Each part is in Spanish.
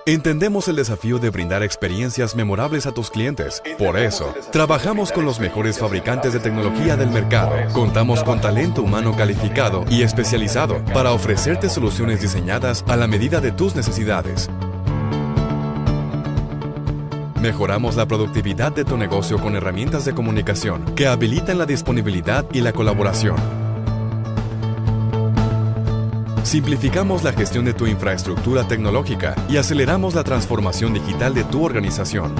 Entendemos el desafío de brindar experiencias memorables a tus clientes. Por eso, trabajamos con los mejores fabricantes de tecnología del mercado. Contamos con talento humano calificado y especializado para ofrecerte soluciones diseñadas a la medida de tus necesidades. Mejoramos la productividad de tu negocio con herramientas de comunicación que habilitan la disponibilidad y la colaboración. Simplificamos la gestión de tu infraestructura tecnológica y aceleramos la transformación digital de tu organización.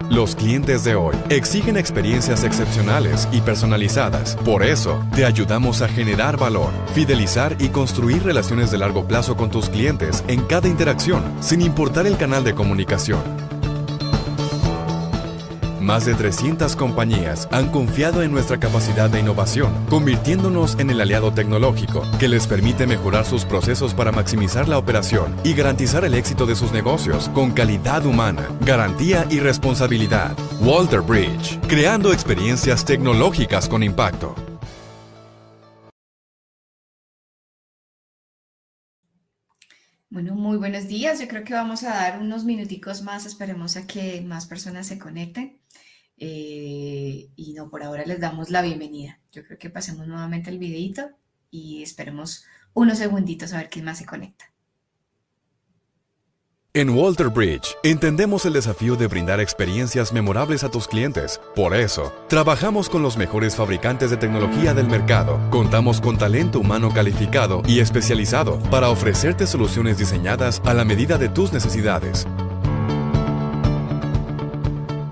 Los clientes de hoy exigen experiencias excepcionales y personalizadas. Por eso, te ayudamos a generar valor, fidelizar y construir relaciones de largo plazo con tus clientes en cada interacción, sin importar el canal de comunicación. Más de 300 compañías han confiado en nuestra capacidad de innovación, convirtiéndonos en el aliado tecnológico que les permite mejorar sus procesos para maximizar la operación y garantizar el éxito de sus negocios con calidad humana, garantía y responsabilidad. Walter Bridge, creando experiencias tecnológicas con impacto. Bueno, muy buenos días. Yo creo que vamos a dar unos minuticos más. Esperemos a que más personas se conecten. Y no, por ahora les damos la bienvenida. Yo creo que pasemos nuevamente el videito y esperemos unos segunditos a ver quién más se conecta. En Walter Bridge, entendemos el desafío de brindar experiencias memorables a tus clientes. Por eso, trabajamos con los mejores fabricantes de tecnología del mercado. Contamos con talento humano calificado y especializado para ofrecerte soluciones diseñadas a la medida de tus necesidades.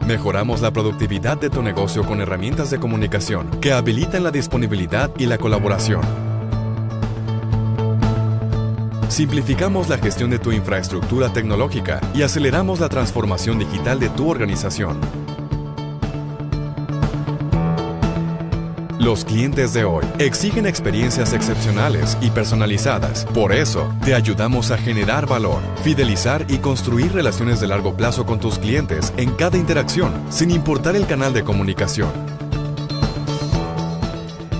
Mejoramos la productividad de tu negocio con herramientas de comunicación que habilitan la disponibilidad y la colaboración. Simplificamos la gestión de tu infraestructura tecnológica y aceleramos la transformación digital de tu organización. Los clientes de hoy exigen experiencias excepcionales y personalizadas. Por eso, te ayudamos a generar valor, fidelizar y construir relaciones de largo plazo con tus clientes en cada interacción, sin importar el canal de comunicación.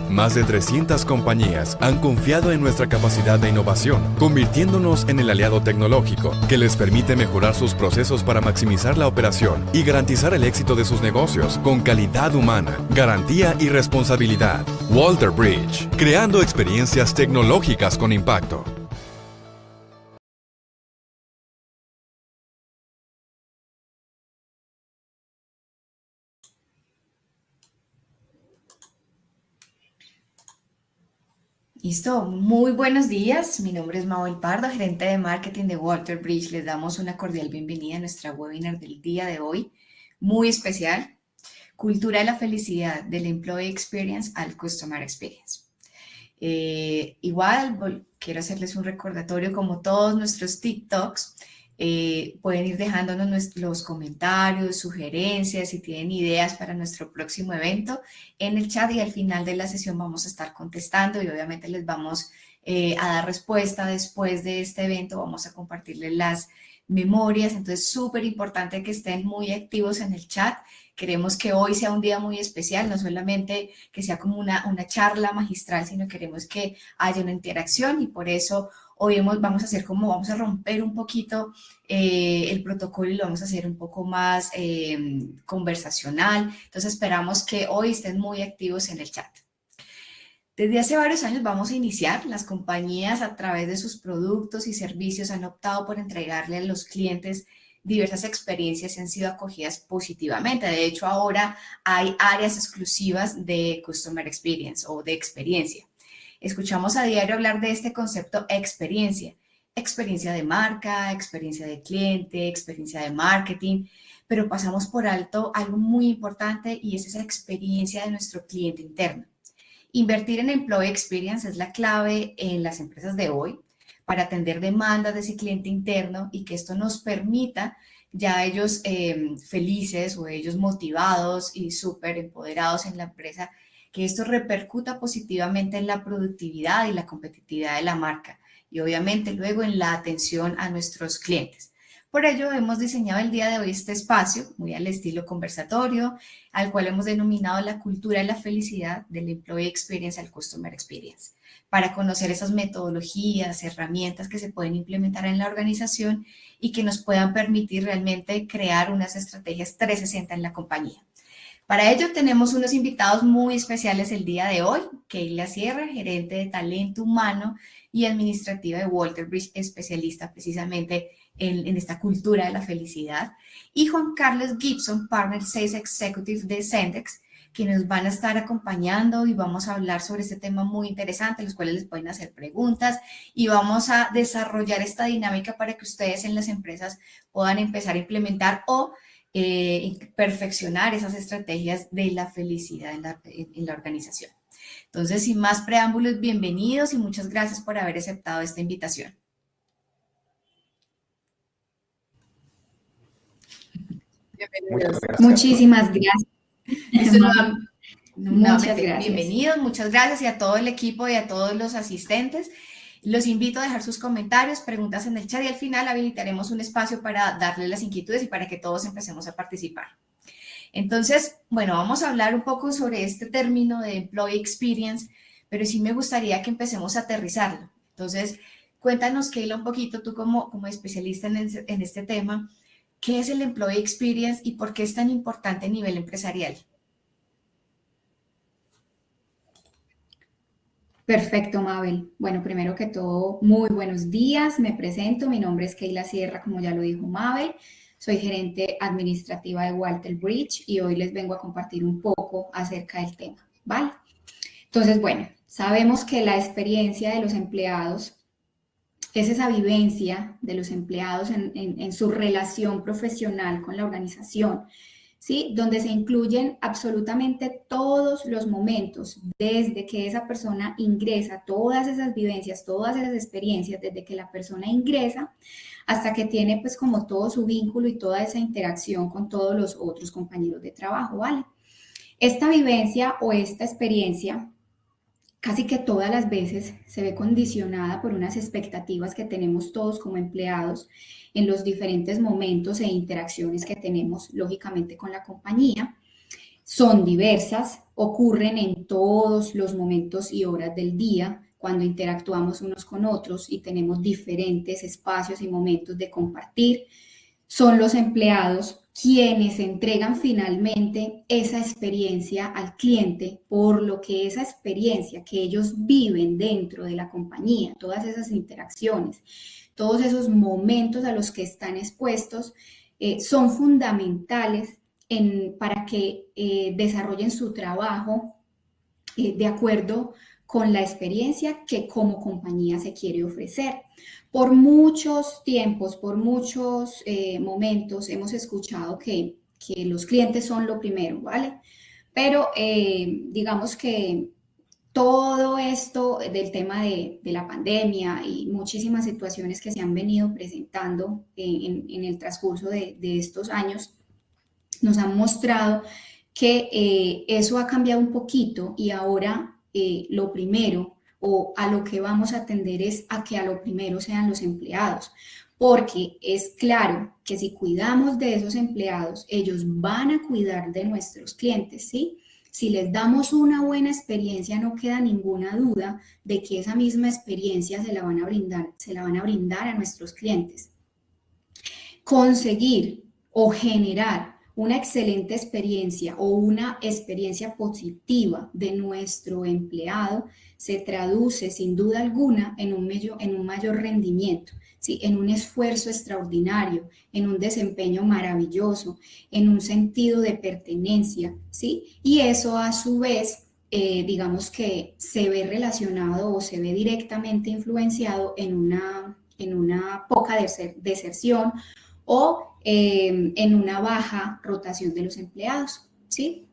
Más de 300 compañías han confiado en nuestra capacidad de innovación, convirtiéndonos en el aliado tecnológico que les permite mejorar sus procesos para maximizar la operación y garantizar el éxito de sus negocios con calidad humana, garantía y responsabilidad. Walter Bridge, creando experiencias tecnológicas con impacto. Listo, muy buenos días. Mi nombre es Mabel Pardo, gerente de marketing de Walter Bridge. Les damos una cordial bienvenida a nuestra webinar del día de hoy, muy especial, Cultura de la Felicidad del Employee Experience al Customer Experience. Quiero hacerles un recordatorio, como todos nuestros TikToks, pueden ir dejándonos los comentarios, sugerencias, si tienen ideas para nuestro próximo evento en el chat, y al final de la sesión vamos a estar contestando y obviamente les vamos a dar respuesta después de este evento. Vamos a compartirles las memorias, entonces súper importante que estén muy activos en el chat. Queremos que hoy sea un día muy especial, no solamente que sea como una charla magistral, sino queremos que haya una interacción, y por eso hoy vamos a romper un poquito el protocolo y lo vamos a hacer un poco más conversacional. Entonces esperamos que hoy estén muy activos en el chat. Desde hace varios años vamos a iniciar. Las compañías, a través de sus productos y servicios, han optado por entregarle a los clientes diversas experiencias y han sido acogidas positivamente. De hecho, ahora hay áreas exclusivas de Customer Experience o de experiencia. Escuchamos a diario hablar de este concepto experiencia de marca, experiencia de cliente, experiencia de marketing, pero pasamos por alto algo muy importante, y es esa experiencia de nuestro cliente interno. Invertir en Employee Experience es la clave en las empresas de hoy para atender demandas de ese cliente interno, y que esto nos permita ya ellos felices o ellos motivados y súper empoderados en la empresa, que esto repercuta positivamente en la productividad y la competitividad de la marca, y obviamente luego en la atención a nuestros clientes. Por ello, hemos diseñado el día de hoy este espacio, muy al estilo conversatorio, al cual hemos denominado la cultura de la felicidad del Employee Experience al Customer Experience, para conocer esas metodologías, herramientas que se pueden implementar en la organización y que nos puedan permitir realmente crear unas estrategias 360 en la compañía. Para ello tenemos unos invitados muy especiales el día de hoy, Keila Sierra, gerente de talento humano y administrativa de Walter Bridge, especialista precisamente en esta cultura de la felicidad, y Juan Carlos Gibson, Partner Sales Executive de Sendex, que nos van a estar acompañando y vamos a hablar sobre este tema muy interesante, los cuales les pueden hacer preguntas y vamos a desarrollar esta dinámica para que ustedes en las empresas puedan empezar a implementar o perfeccionar esas estrategias de la felicidad en la organización. Entonces, sin más preámbulos, bienvenidos y muchas gracias por haber aceptado esta invitación. Muchísimas gracias. Muchas gracias. Bienvenidos, muchas gracias y a todo el equipo y a todos los asistentes. Los invito a dejar sus comentarios, preguntas en el chat y al final habilitaremos un espacio para darles las inquietudes y para que todos empecemos a participar. Entonces, bueno, vamos a hablar un poco sobre este término de Employee Experience, pero sí me gustaría que empecemos a aterrizarlo. Entonces, cuéntanos, Keila, un poquito, tú como especialista en este tema, ¿qué es el Employee Experience y por qué es tan importante a nivel empresarial? Perfecto, Mabel. Bueno, primero que todo, muy buenos días. Me presento, mi nombre es Keila Sierra, como ya lo dijo Mabel. Soy gerente administrativa de Walter Bridge y hoy les vengo a compartir un poco acerca del tema, ¿vale? Entonces, bueno, sabemos que la experiencia de los empleados es esa vivencia de los empleados en su relación profesional con la organización, ¿sí? Donde se incluyen absolutamente todos los momentos, desde que esa persona ingresa, todas esas vivencias, todas esas experiencias, desde que la persona ingresa hasta que tiene pues como todo su vínculo y toda esa interacción con todos los otros compañeros de trabajo, ¿vale? Esta vivencia o esta experiencia casi que todas las veces se ve condicionada por unas expectativas que tenemos todos como empleados en los diferentes momentos e interacciones que tenemos, lógicamente, con la compañía. Son diversas, ocurren en todos los momentos y horas del día, cuando interactuamos unos con otros y tenemos diferentes espacios y momentos de compartir. Son los empleados quienes entregan finalmente esa experiencia al cliente, por lo que esa experiencia que ellos viven dentro de la compañía, todas esas interacciones, todos esos momentos a los que están expuestos, son fundamentales para que desarrollen su trabajo de acuerdo con la experiencia que como compañía se quiere ofrecer. Por muchos tiempos, por muchos momentos hemos escuchado que los clientes son lo primero, ¿vale? Pero digamos que todo esto del tema de la pandemia y muchísimas situaciones que se han venido presentando en el transcurso de estos años nos han mostrado que eso ha cambiado un poquito y ahora lo primero o a lo que vamos a atender es a que a lo primero sean los empleados, porque es claro que si cuidamos de esos empleados, ellos van a cuidar de nuestros clientes, ¿sí? Si les damos una buena experiencia, no queda ninguna duda de que esa misma experiencia se la van a brindar a nuestros clientes. Conseguir o generar una excelente experiencia o una experiencia positiva de nuestro empleado se traduce sin duda alguna en un mayor rendimiento, ¿sí? En un esfuerzo extraordinario, en un desempeño maravilloso, en un sentido de pertenencia, ¿sí? Y eso a su vez, digamos que se ve relacionado o se ve directamente influenciado en una poca deserción o en una baja rotación de los empleados, ¿sí?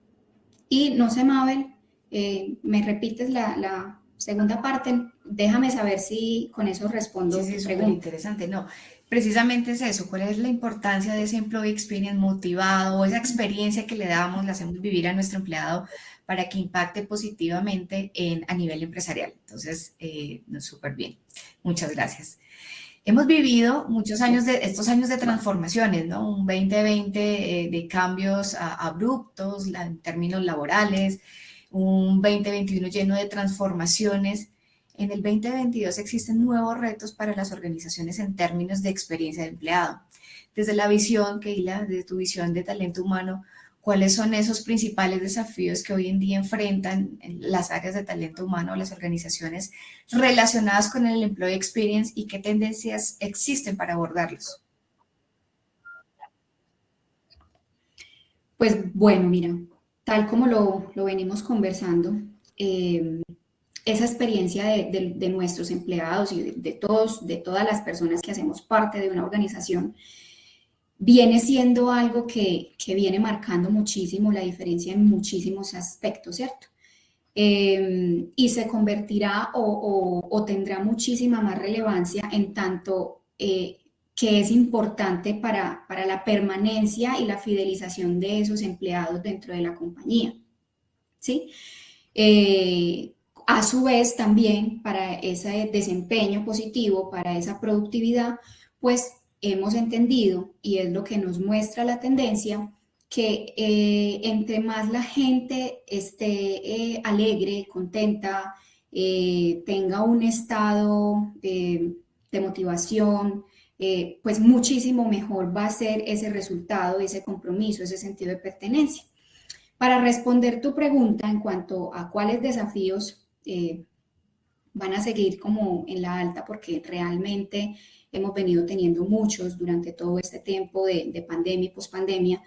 Y no sé, Mabel, ¿me repites la segunda parte? Déjame saber si con eso respondo. Sí, súper interesante. No, precisamente es eso. ¿Cuál es la importancia de ese employee experience motivado, esa experiencia que le damos, la hacemos vivir a nuestro empleado para que impacte positivamente a nivel empresarial? Entonces, súper bien. Muchas gracias. Hemos vivido muchos años estos años de transformaciones, ¿no? Un 2020 de cambios abruptos en términos laborales, un 2021 lleno de transformaciones. En el 2022 existen nuevos retos para las organizaciones en términos de experiencia de empleado. Desde la visión, Keila, desde tu visión de talento humano, ¿cuáles son esos principales desafíos que hoy en día enfrentan las áreas de talento humano o las organizaciones relacionadas con el Employee Experience y qué tendencias existen para abordarlos? Pues bueno, mira, tal como lo venimos conversando, esa experiencia de nuestros empleados y de todas las personas que hacemos parte de una organización, viene siendo algo que viene marcando muchísimo la diferencia en muchísimos aspectos, ¿cierto? Y se convertirá o tendrá muchísima más relevancia en tanto que es importante para la permanencia y la fidelización de esos empleados dentro de la compañía, ¿sí? A su vez también para ese desempeño positivo, para esa productividad, pues hemos entendido, y es lo que nos muestra la tendencia, que entre más la gente esté alegre, contenta, tenga un estado de motivación, pues muchísimo mejor va a ser ese resultado, ese compromiso, ese sentido de pertenencia. Para responder tu pregunta en cuanto a cuáles desafíos van a seguir como en la alta, porque realmente hemos venido teniendo muchos durante todo este tiempo de pandemia y pospandemia.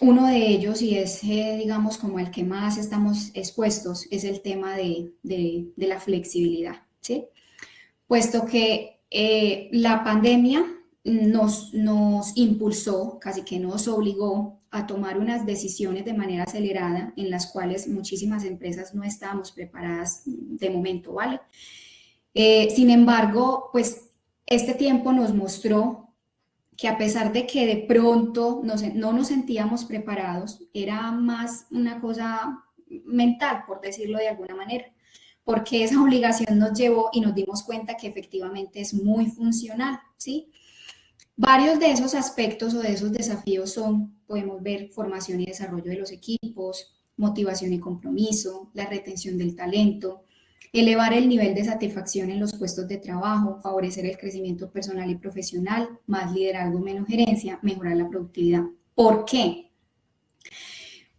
Uno de ellos, y es, digamos, como el que más estamos expuestos, es el tema de la flexibilidad, ¿sí? Puesto que la pandemia nos impulsó, casi que nos obligó a tomar unas decisiones de manera acelerada en las cuales muchísimas empresas no estábamos preparadas de momento, ¿vale? Sin embargo, pues este tiempo nos mostró que a pesar de que de pronto no nos sentíamos preparados, era más una cosa mental, por decirlo de alguna manera, porque esa obligación nos llevó y nos dimos cuenta que efectivamente es muy funcional, ¿sí? Varios de esos aspectos o de esos desafíos son, podemos ver, formación y desarrollo de los equipos, motivación y compromiso, la retención del talento, elevar el nivel de satisfacción en los puestos de trabajo, favorecer el crecimiento personal y profesional, más liderazgo, menos gerencia, mejorar la productividad. ¿Por qué?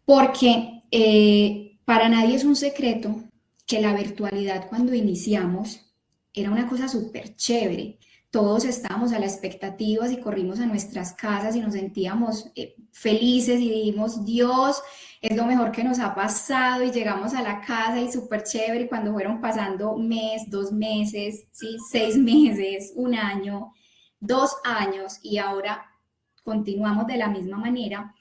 Porque para nadie es un secreto que la virtualidad cuando iniciamos era una cosa súper chévere. Todos estábamos a la expectativa y corrimos a nuestras casas y nos sentíamos felices y dijimos, Dios, es lo mejor que nos ha pasado, y llegamos a la casa y súper chévere, y cuando fueron pasando mes, 2 meses, ¿sí? 6 meses, 1 año, 2 años, y ahora continuamos de la misma manera,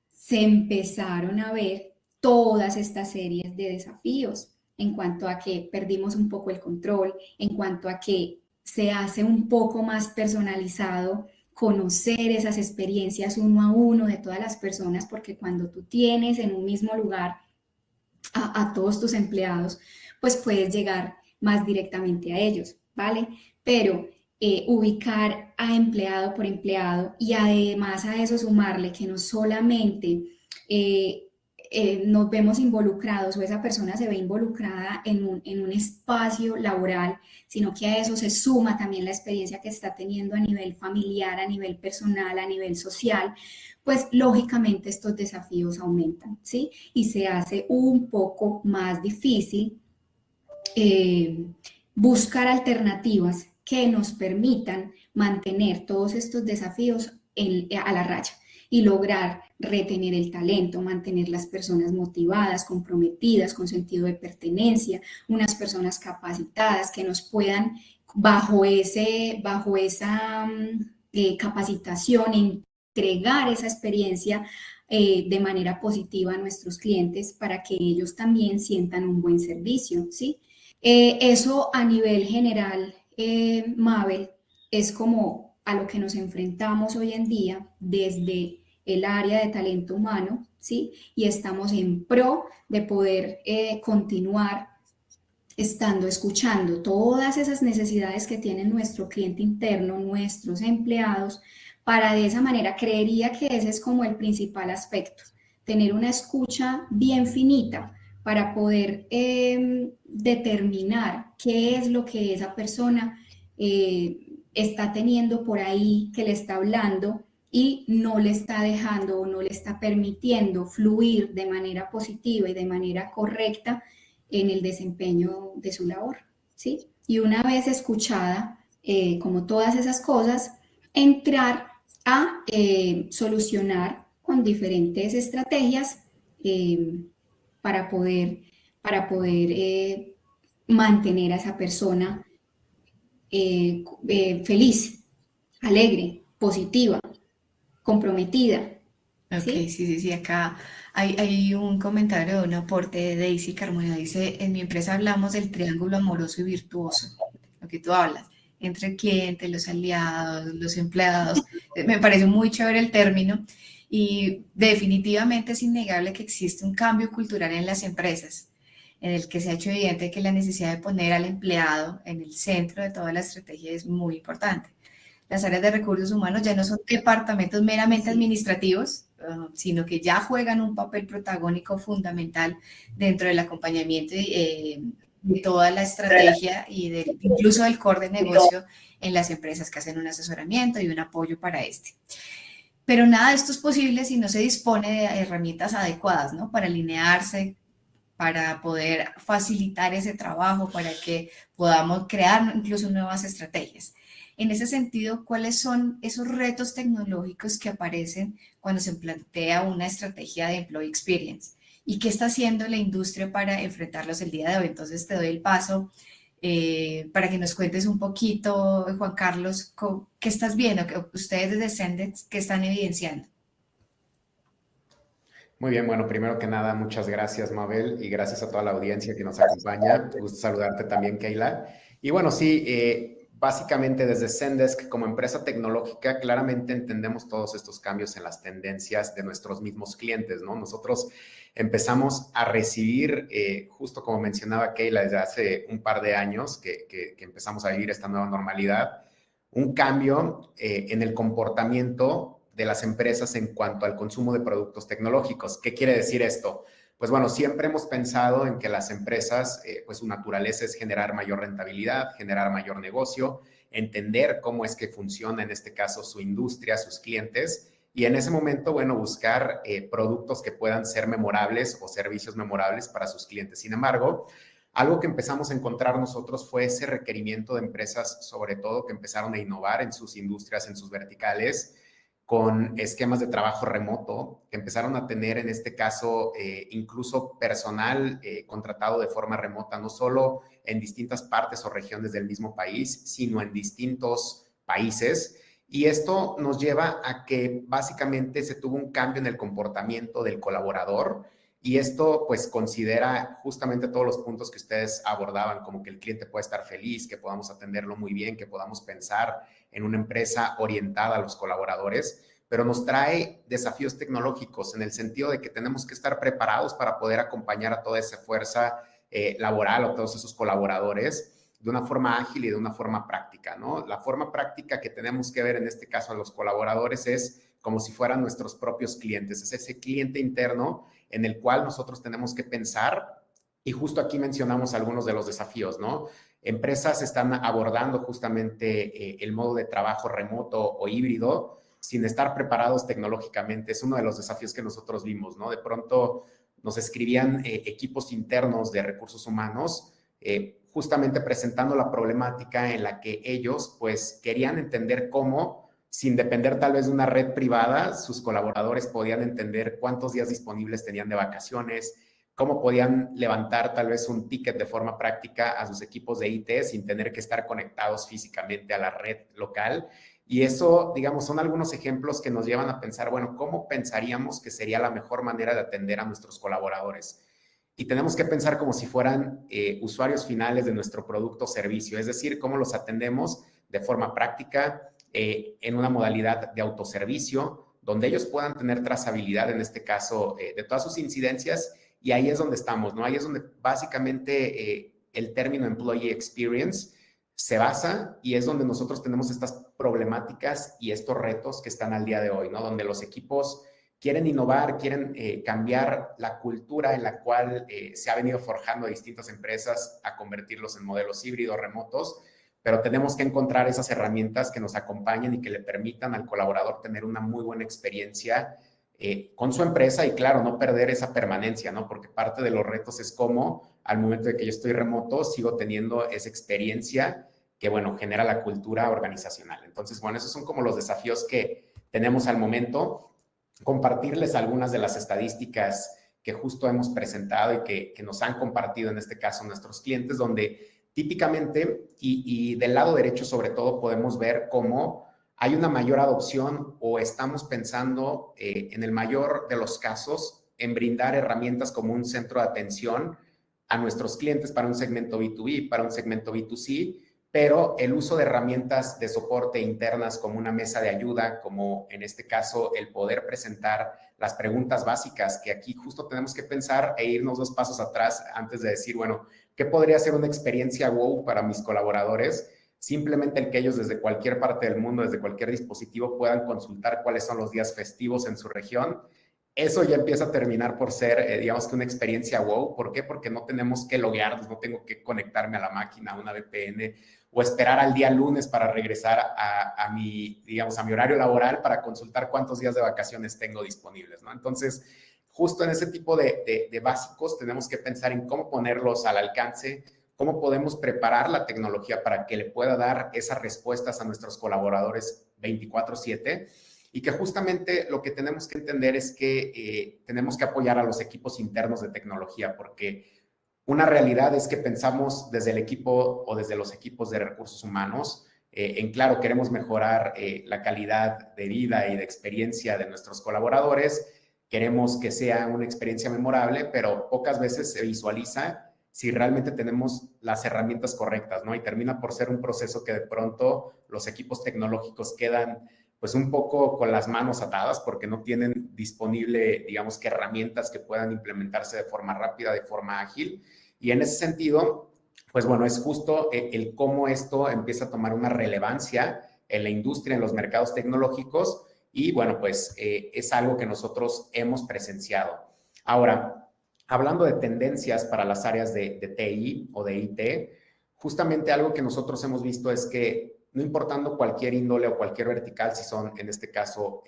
se empezaron a ver todas estas series de desafíos en cuanto a que perdimos un poco el control, en cuanto a que se hace un poco más personalizado conocer esas experiencias uno a uno de todas las personas, porque cuando tú tienes en un mismo lugar a todos tus empleados, pues puedes llegar más directamente a ellos, ¿vale? Pero ubicar a empleado por empleado y además a eso sumarle que no solamente nos vemos involucrados o esa persona se ve involucrada en un espacio laboral, sino que a eso se suma también la experiencia que está teniendo a nivel familiar, a nivel personal, a nivel social, pues lógicamente estos desafíos aumentan, ¿sí? Y se hace un poco más difícil buscar alternativas que nos permitan mantener todos estos desafíos a la raya y lograr retener el talento, mantener las personas motivadas, comprometidas, con sentido de pertenencia, unas personas capacitadas que nos puedan, bajo esa capacitación, entregar esa experiencia de manera positiva a nuestros clientes para que ellos también sientan un buen servicio, ¿sí? Eso a nivel general, Mabel, es como a lo que nos enfrentamos hoy en día desde el área de talento humano, ¿sí? Y estamos en pro de poder continuar estando escuchando todas esas necesidades que tiene nuestro cliente interno, nuestros empleados, para de esa manera, creería que ese es como el principal aspecto, tener una escucha bien finita para poder determinar qué es lo que esa persona está teniendo por ahí, que le está hablando y no le está dejando o no le está permitiendo fluir de manera positiva y de manera correcta en el desempeño de su labor, ¿sí? Y una vez escuchada, como todas esas cosas, entrar a solucionar con diferentes estrategias para poder mantener a esa persona feliz, alegre, positiva, comprometida. Ok, sí, acá hay un comentario, un aporte de Daisy Carmona, dice, en mi empresa hablamos del triángulo amoroso y virtuoso, lo que tú hablas, entre el cliente, los aliados, los empleados, me parece muy chévere el término y definitivamente es innegable que existe un cambio cultural en las empresas, en el que se ha hecho evidente que la necesidad de poner al empleado en el centro de toda la estrategia es muy importante. Las áreas de recursos humanos ya no son departamentos meramente administrativos, sino que ya juegan un papel protagónico fundamental dentro del acompañamiento de toda la estrategia y incluso del core de negocio en las empresas que hacen un asesoramiento y un apoyo para este. Pero nada de esto es posible si no se dispone de herramientas adecuadas, ¿no? Para alinearse, para poder facilitar ese trabajo, para que podamos crear incluso nuevas estrategias. En ese sentido, ¿cuáles son esos retos tecnológicos que aparecen cuando se plantea una estrategia de Employee Experience? ¿Y qué está haciendo la industria para enfrentarlos el día de hoy? Entonces, te doy el paso para que nos cuentes un poquito, Juan Carlos, ¿qué estás viendo? Ustedes desde Sendex, ¿qué están evidenciando? Muy bien, bueno, primero que nada, muchas gracias, Mabel, y gracias a toda la audiencia que nos acompaña. Me gusta saludarte también, Keila. Y bueno, sí, básicamente desde Zendesk como empresa tecnológica claramente entendemos todos estos cambios en las tendencias de nuestros mismos clientes, ¿no? Nosotros empezamos a recibir, justo como mencionaba Keila, desde hace un par de años que empezamos a vivir esta nueva normalidad, un cambio en el comportamiento de las empresas en cuanto al consumo de productos tecnológicos. ¿Qué quiere decir esto? Pues bueno, siempre hemos pensado en que las empresas, pues su naturaleza es generar mayor rentabilidad, generar mayor negocio, entender cómo es que funciona en este caso su industria, sus clientes, y en ese momento, bueno, buscar productos que puedan ser memorables o servicios memorables para sus clientes. Sin embargo, algo que empezamos a encontrar nosotros fue ese requerimiento de empresas, sobre todo que empezaron a innovar en sus industrias, en sus verticales, con esquemas de trabajo remoto, que empezaron a tener en este caso incluso personal contratado de forma remota, no solo en distintas partes o regiones del mismo país, sino en distintos países. Y esto nos lleva a que básicamente se tuvo un cambio en el comportamiento del colaborador y esto pues considera justamente todos los puntos que ustedes abordaban, como que el cliente puede estar feliz, que podamos atenderlo muy bien, que podamos pensar en una empresa orientada a los colaboradores, pero nos trae desafíos tecnológicos en el sentido de que tenemos que estar preparados para poder acompañar a toda esa fuerza laboral o todos esos colaboradores de una forma ágil y de una forma práctica, ¿no? La forma práctica que tenemos que ver en este caso a los colaboradores es como si fueran nuestros propios clientes, es ese cliente interno en el cual nosotros tenemos que pensar y justo aquí mencionamos algunos de los desafíos, ¿no? Empresas están abordando justamente el modo de trabajo remoto o híbrido sin estar preparados tecnológicamente. Es uno de los desafíos que nosotros vimos, ¿no? De pronto nos escribían equipos internos de recursos humanos justamente presentando la problemática en la que ellos pues querían entender cómo, sin depender tal vez de una red privada, sus colaboradores podían entender cuántos días disponibles tenían de vacaciones, cómo podían levantar tal vez un ticket de forma práctica a sus equipos de IT sin tener que estar conectados físicamente a la red local. Y eso, digamos, son algunos ejemplos que nos llevan a pensar, bueno, ¿cómo pensaríamos que sería la mejor manera de atender a nuestros colaboradores? Y tenemos que pensar como si fueran usuarios finales de nuestro producto o servicio, es decir, cómo los atendemos de forma práctica en una modalidad de autoservicio, donde ellos puedan tener trazabilidad, en este caso, de todas sus incidencias. Y ahí es donde estamos, ¿no? Ahí es donde básicamente el término Employee Experience se basa y es donde nosotros tenemos estas problemáticas y estos retos que están al día de hoy, ¿no? Donde los equipos quieren innovar, quieren cambiar la cultura en la cual se ha venido forjando a distintas empresas a convertirlos en modelos híbridos, remotos, pero tenemos que encontrar esas herramientas que nos acompañen y que le permitan al colaborador tener una muy buena experiencia con su empresa y, claro, no perder esa permanencia, ¿no? Porque parte de los retos es cómo al momento de que yo estoy remoto sigo teniendo esa experiencia que, bueno, genera la cultura organizacional. Entonces, bueno, esos son como los desafíos que tenemos al momento. Compartirles algunas de las estadísticas que justo hemos presentado y que nos han compartido en este caso nuestros clientes, donde típicamente y del lado derecho sobre todo podemos ver cómo hay una mayor adopción o estamos pensando en el mayor de los casos en brindar herramientas como un centro de atención a nuestros clientes para un segmento B2B, para un segmento B2C, pero el uso de herramientas de soporte internas como una mesa de ayuda, como en este caso el poder presentar las preguntas básicas, que aquí justo tenemos que pensar e irnos 2 pasos atrás antes de decir, bueno, ¿qué podría ser una experiencia wow para mis colaboradores? Simplemente el que ellos desde cualquier parte del mundo, desde cualquier dispositivo, puedan consultar cuáles son los días festivos en su región. Eso ya empieza a terminar por ser, digamos que una experiencia wow. ¿Por qué? Porque no tenemos que loguearnos, no tengo que conectarme a la máquina, a una VPN, o esperar al día lunes para regresar a mi horario laboral para consultar cuántos días de vacaciones tengo disponibles, ¿no? Entonces, justo en ese tipo de básicos tenemos que pensar en cómo ponerlos al alcance, cómo podemos preparar la tecnología para que le pueda dar esas respuestas a nuestros colaboradores 24/7 y que justamente lo que tenemos que entender es que tenemos que apoyar a los equipos internos de tecnología, porque una realidad es que pensamos desde el equipo o desde los equipos de recursos humanos claro, queremos mejorar la calidad de vida y de experiencia de nuestros colaboradores, queremos que sea una experiencia memorable, pero pocas veces se visualiza si realmente tenemos las herramientas correctas, ¿no? Y termina por ser un proceso que de pronto los equipos tecnológicos quedan pues un poco con las manos atadas porque no tienen disponible, digamos que herramientas que puedan implementarse de forma rápida, de forma ágil. Y en ese sentido, pues bueno, es justo el cómo esto empieza a tomar una relevancia en la industria, en los mercados tecnológicos y bueno, pues es algo que nosotros hemos presenciado. Ahora, hablando de tendencias para las áreas de TI o de IT, justamente algo que nosotros hemos visto es que no importando cualquier índole o cualquier vertical, si son en este caso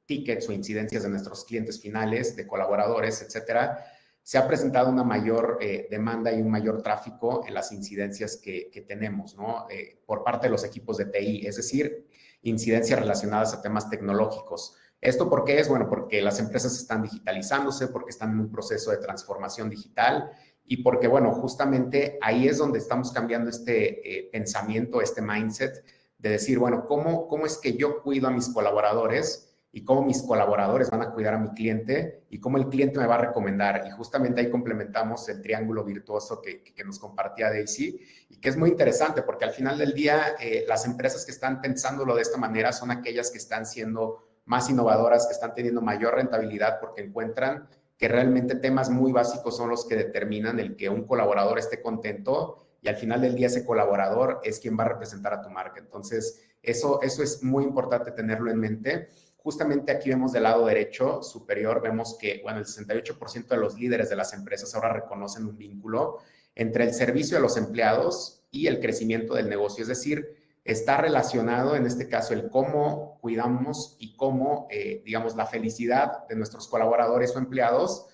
tickets o incidencias de nuestros clientes finales, de colaboradores, etcétera, se ha presentado una mayor demanda y un mayor tráfico en las incidencias que tenemos, ¿no? Por parte de los equipos de TI, es decir, incidencias relacionadas a temas tecnológicos. ¿Esto por qué es? Bueno, porque las empresas están digitalizándose, porque están en un proceso de transformación digital y porque, bueno, justamente ahí es donde estamos cambiando este pensamiento, este mindset de decir, bueno, ¿cómo es que yo cuido a mis colaboradores y cómo mis colaboradores van a cuidar a mi cliente y cómo el cliente me va a recomendar? Y justamente ahí complementamos el triángulo virtuoso que nos compartía Daisy y que es muy interesante porque al final del día las empresas que están pensándolo de esta manera son aquellas que están siendo más innovadoras, que están teniendo mayor rentabilidad porque encuentran que realmente temas muy básicos son los que determinan el que un colaborador esté contento y al final del día ese colaborador es quien va a representar a tu marca. Entonces, eso es muy importante tenerlo en mente. Justamente aquí vemos del lado derecho superior, vemos que, bueno, el 68% de los líderes de las empresas ahora reconocen un vínculo entre el servicio a los empleados y el crecimiento del negocio. Es decir, está relacionado en este caso el cómo cuidamos y cómo, digamos, la felicidad de nuestros colaboradores o empleados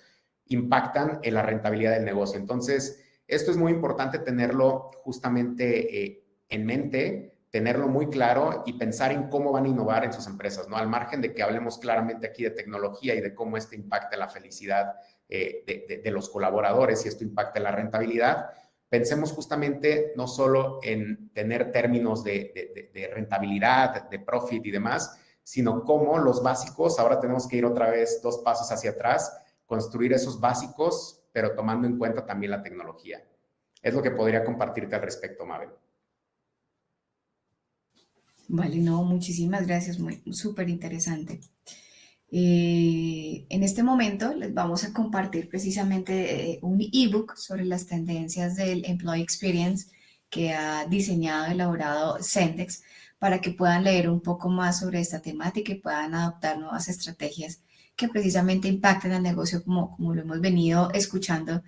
impactan en la rentabilidad del negocio. Entonces, esto es muy importante tenerlo justamente en mente, tenerlo muy claro y pensar en cómo van a innovar en sus empresas, ¿no? Al margen de que hablemos claramente aquí de tecnología y de cómo esto impacta la felicidad de los colaboradores y esto impacta la rentabilidad, pensemos justamente no solo en tener términos de rentabilidad, de profit y demás, sino cómo los básicos, ahora tenemos que ir otra vez 2 pasos hacia atrás, construir esos básicos, pero tomando en cuenta también la tecnología. Es lo que podría compartirte al respecto, Mabel. Vale, no, muchísimas gracias, súper interesante. En este momento les vamos a compartir precisamente un ebook sobre las tendencias del Employee Experience que ha diseñado y elaborado Sendex para que puedan leer un poco más sobre esta temática y puedan adoptar nuevas estrategias que precisamente impacten al negocio como lo hemos venido escuchando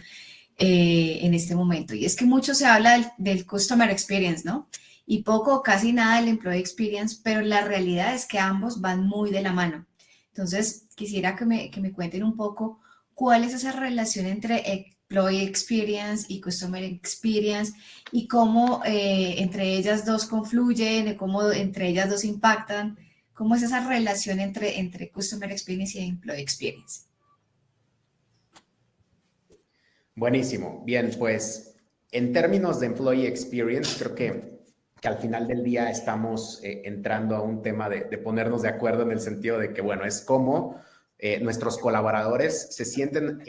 en este momento. Y es que mucho se habla del Customer Experience, ¿no? Y poco o casi nada del Employee Experience, pero la realidad es que ambos van muy de la mano. Entonces, quisiera que me cuenten un poco cuál es esa relación entre Employee Experience y Customer Experience y cómo entre ellas dos confluyen, cómo entre ellas dos impactan, cómo es esa relación entre Customer Experience y Employee Experience. Buenísimo. Bien, pues en términos de Employee Experience, creo que al final del día estamos entrando a un tema de ponernos de acuerdo en el sentido de que, bueno, es cómo nuestros colaboradores se sienten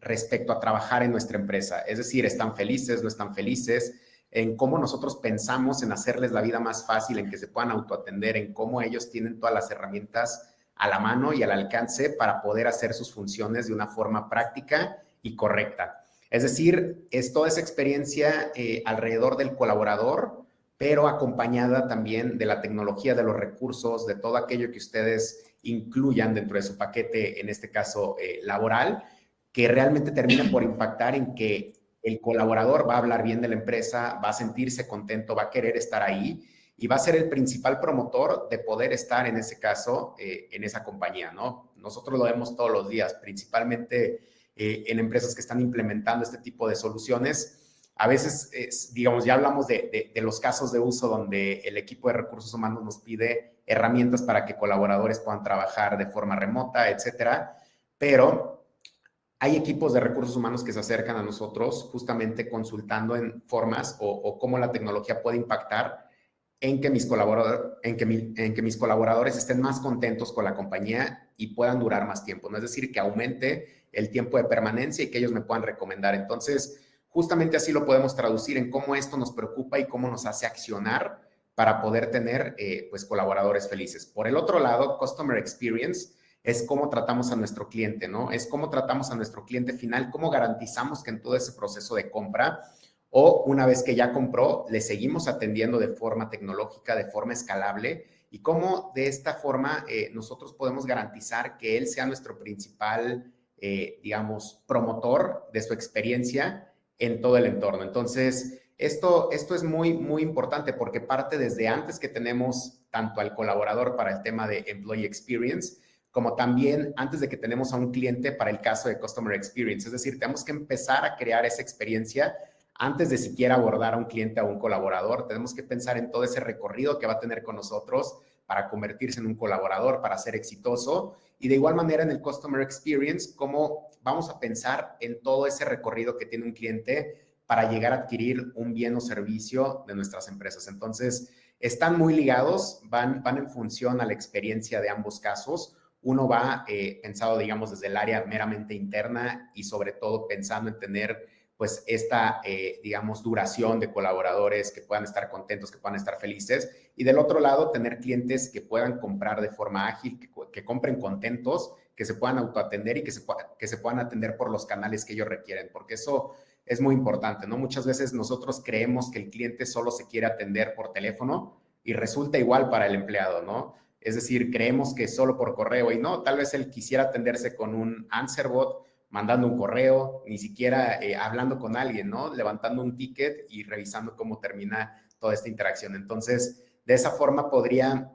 respecto a trabajar en nuestra empresa. Es decir, están felices, no están felices, en cómo nosotros pensamos en hacerles la vida más fácil, en que se puedan autoatender, en cómo ellos tienen todas las herramientas a la mano y al alcance para poder hacer sus funciones de una forma práctica y correcta. Es decir, es toda esa experiencia alrededor del colaborador, pero acompañada también de la tecnología, de los recursos, de todo aquello que ustedes incluyan dentro de su paquete, en este caso laboral, que realmente termina por impactar en que el colaborador va a hablar bien de la empresa, va a sentirse contento, va a querer estar ahí y va a ser el principal promotor de poder estar en ese caso, en esa compañía, ¿no? Nosotros lo vemos todos los días, principalmente en empresas que están implementando este tipo de soluciones. A veces, digamos, ya hablamos de los casos de uso donde el equipo de recursos humanos nos pide herramientas para que colaboradores puedan trabajar de forma remota, etcétera, pero hay equipos de recursos humanos que se acercan a nosotros justamente consultando en formas o cómo la tecnología puede impactar en que mis colaboradores estén más contentos con la compañía y puedan durar más tiempo, ¿no? Es decir, que aumente el tiempo de permanencia y que ellos me puedan recomendar. Entonces, justamente así lo podemos traducir en cómo esto nos preocupa y cómo nos hace accionar para poder tener, pues, colaboradores felices. Por el otro lado, Customer Experience es cómo tratamos a nuestro cliente, ¿no? Es cómo tratamos a nuestro cliente final, cómo garantizamos que en todo ese proceso de compra o una vez que ya compró, le seguimos atendiendo de forma tecnológica, de forma escalable y cómo de esta forma nosotros podemos garantizar que él sea nuestro principal, digamos, promotor de su experiencia en todo el entorno. Entonces, esto es muy, muy importante porque parte desde antes que tenemos tanto al colaborador para el tema de Employee Experience, como también antes de que tenemos a un cliente para el caso de Customer Experience. Es decir, tenemos que empezar a crear esa experiencia antes de siquiera abordar a un cliente o a un colaborador. Tenemos que pensar en todo ese recorrido que va a tener con nosotros para convertirse en un colaborador, para ser exitoso. Y de igual manera en el Customer Experience, cómo vamos a pensar en todo ese recorrido que tiene un cliente para llegar a adquirir un bien o servicio de nuestras empresas. Entonces, están muy ligados, van en función a la experiencia de ambos casos. Uno va pensado, digamos, desde el área meramente interna y sobre todo pensando en tener pues esta, digamos, duración de colaboradores que puedan estar contentos, que puedan estar felices. Y del otro lado, tener clientes que puedan comprar de forma ágil, que compren contentos, que se puedan autoatender y que se puedan atender por los canales que ellos requieren, porque eso es muy importante, ¿no? Muchas veces nosotros creemos que el cliente solo se quiere atender por teléfono y resulta igual para el empleado, ¿no? Es decir, creemos que solo por correo y no, tal vez él quisiera atenderse con un answer bot, mandando un correo, ni siquiera hablando con alguien, ¿no? Levantando un ticket y revisando cómo termina toda esta interacción. Entonces, de esa forma podría,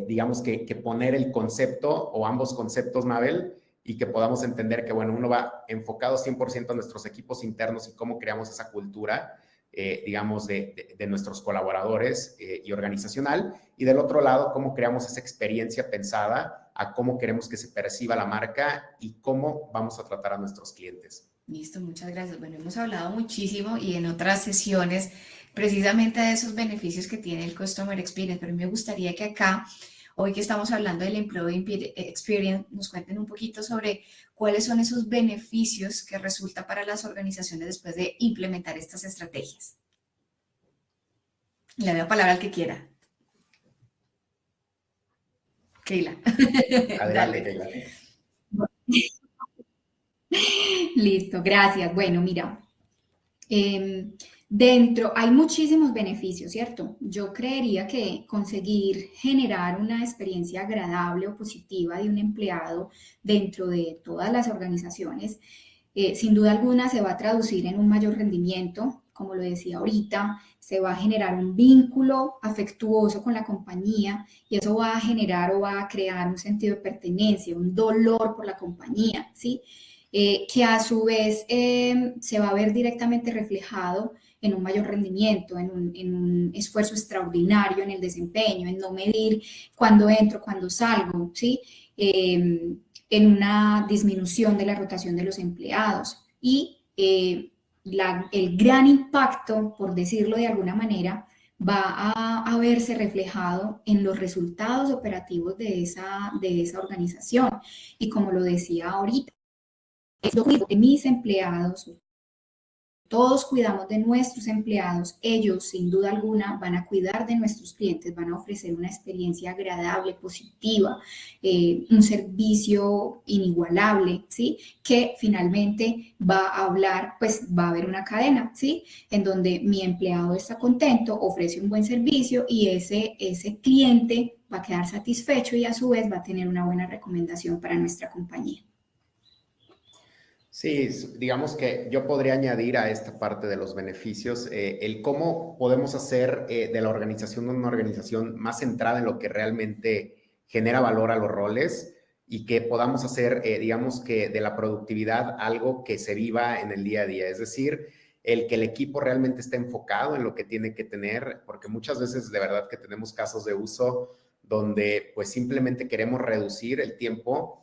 digamos que poner el concepto o ambos conceptos, Mabel, y que podamos entender que, bueno, uno va enfocado 100% a nuestros equipos internos y cómo creamos esa cultura, digamos, de nuestros colaboradores y organizacional, y del otro lado, cómo creamos esa experiencia pensada a cómo queremos que se perciba la marca y cómo vamos a tratar a nuestros clientes. Listo, muchas gracias. Bueno, hemos hablado muchísimo y en otras sesiones precisamente de esos beneficios que tiene el Customer Experience, pero me gustaría que acá, hoy que estamos hablando del Employee Experience, nos cuenten un poquito sobre cuáles son esos beneficios que resulta para las organizaciones después de implementar estas estrategias. Le doy la palabra al que quiera. Ok, Keila. Adelante, Keila. Listo, gracias. Bueno, mira, hay muchísimos beneficios, ¿cierto? Yo creería que conseguir generar una experiencia agradable o positiva de un empleado dentro de todas las organizaciones, sin duda alguna se va a traducir en un mayor rendimiento, como lo decía ahorita, se va a generar un vínculo afectuoso con la compañía y eso va a generar o va a crear un sentido de pertenencia, un dolor por la compañía, ¿sí? Que a su vez se va a ver directamente reflejado en un mayor rendimiento, en un esfuerzo extraordinario en el desempeño, en no medir cuándo entro, cuándo salgo, ¿sí? En una disminución de la rotación de los empleados y el gran impacto, por decirlo de alguna manera, va a verse reflejado en los resultados operativos de esa organización. Y como lo decía ahorita, yo cuido de mis empleados, todos cuidamos de nuestros empleados, ellos sin duda alguna van a cuidar de nuestros clientes, van a ofrecer una experiencia agradable, positiva, un servicio inigualable, ¿sí? Que finalmente va a hablar, pues va a haber una cadena, ¿sí? En donde mi empleado está contento, ofrece un buen servicio y ese cliente va a quedar satisfecho y a su vez va a tener una buena recomendación para nuestra compañía. Sí, digamos que yo podría añadir a esta parte de los beneficios el cómo podemos hacer de la organización una organización más centrada en lo que realmente genera valor a los roles y que podamos hacer, digamos que de la productividad algo que se viva en el día a día. Es decir, el que el equipo realmente esté enfocado en lo que tiene que tener, porque muchas veces de verdad que tenemos casos de uso donde pues simplemente queremos reducir el tiempo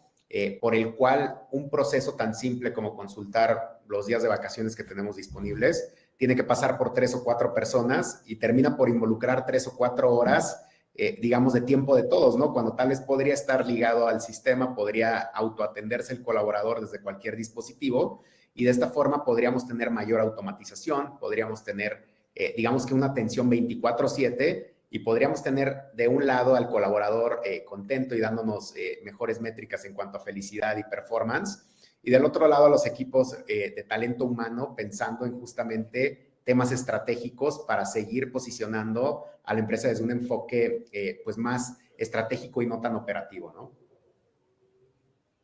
por el cual un proceso tan simple como consultar los días de vacaciones que tenemos disponibles tiene que pasar por 3 o 4 personas y termina por involucrar 3 o 4 horas, digamos, de tiempo de todos, ¿no? Cuando tal vez podría estar ligado al sistema, podría autoatenderse el colaborador desde cualquier dispositivo y de esta forma podríamos tener mayor automatización, podríamos tener, digamos que una atención 24/7 y podríamos tener de un lado al colaborador contento y dándonos mejores métricas en cuanto a felicidad y performance, y del otro lado a los equipos de talento humano pensando en justamente temas estratégicos para seguir posicionando a la empresa desde un enfoque pues más estratégico y no tan operativo, ¿no?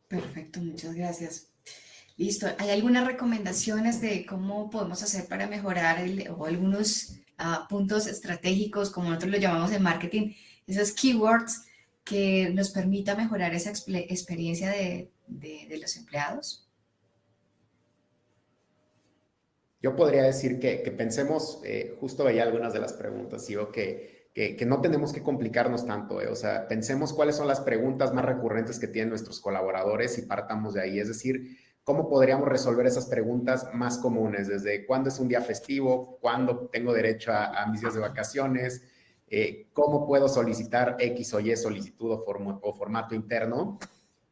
Perfecto, muchas gracias. Listo. ¿Hay algunas recomendaciones de cómo podemos hacer para mejorar o algunos puntos estratégicos, como nosotros lo llamamos en marketing, esos keywords que nos permita mejorar esa experiencia de los empleados? Yo podría decir que pensemos, justo veía algunas de las preguntas, digo que no tenemos que complicarnos tanto, o sea, pensemos cuáles son las preguntas más recurrentes que tienen nuestros colaboradores y partamos de ahí, es decir, ¿cómo podríamos resolver esas preguntas más comunes? Desde cuándo es un día festivo, cuándo tengo derecho a mis días de vacaciones, cómo puedo solicitar X o Y solicitud o formato interno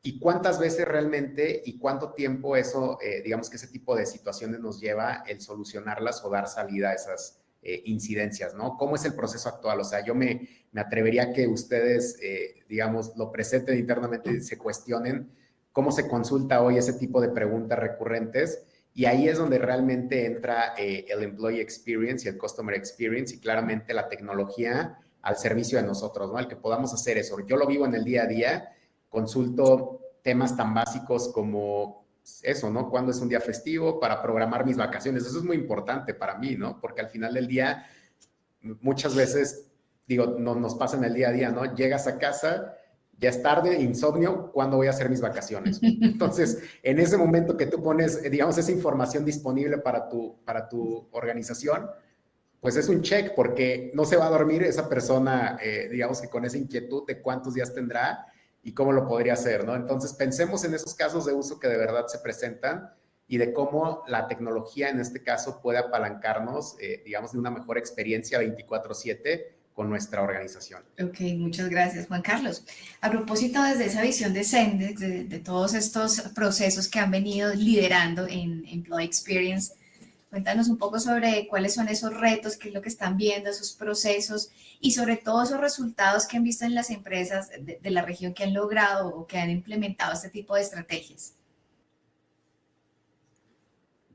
y cuántas veces realmente y cuánto tiempo eso, digamos que ese tipo de situaciones nos lleva el solucionarlas o dar salida a esas incidencias, ¿no? ¿Cómo es el proceso actual? O sea, yo me atrevería a que ustedes, digamos, lo presenten internamente y se cuestionen cómo se consulta hoy ese tipo de preguntas recurrentes y ahí es donde realmente entra el employee experience y el customer experience y claramente la tecnología al servicio de nosotros, ¿no? El que podamos hacer eso. Yo lo vivo en el día a día, consulto temas tan básicos como eso, ¿no? ¿Cuándo es un día festivo? Para programar mis vacaciones. Eso es muy importante para mí, ¿no? Porque al final del día, muchas veces, digo, nos pasa en el día a día, ¿no? Llegas a casa, ya es tarde, insomnio, ¿cuándo voy a hacer mis vacaciones? Entonces, en ese momento que tú pones, digamos, esa información disponible para tu organización, pues es un check porque no se va a dormir esa persona, digamos que con esa inquietud de cuántos días tendrá y cómo lo podría hacer, ¿no? Entonces, pensemos en esos casos de uso que de verdad se presentan y de cómo la tecnología en este caso puede apalancarnos, digamos, de una mejor experiencia 24/7 con nuestra organización. Ok, muchas gracias, Juan Carlos. A propósito, desde esa visión de Zendesk, de todos estos procesos que han venido liderando en Employee Experience, Cuéntanos un poco sobre cuáles son esos retos, qué es lo que están viendo, esos procesos y sobre todo esos resultados que han visto en las empresas de la región que han logrado o que han implementado este tipo de estrategias.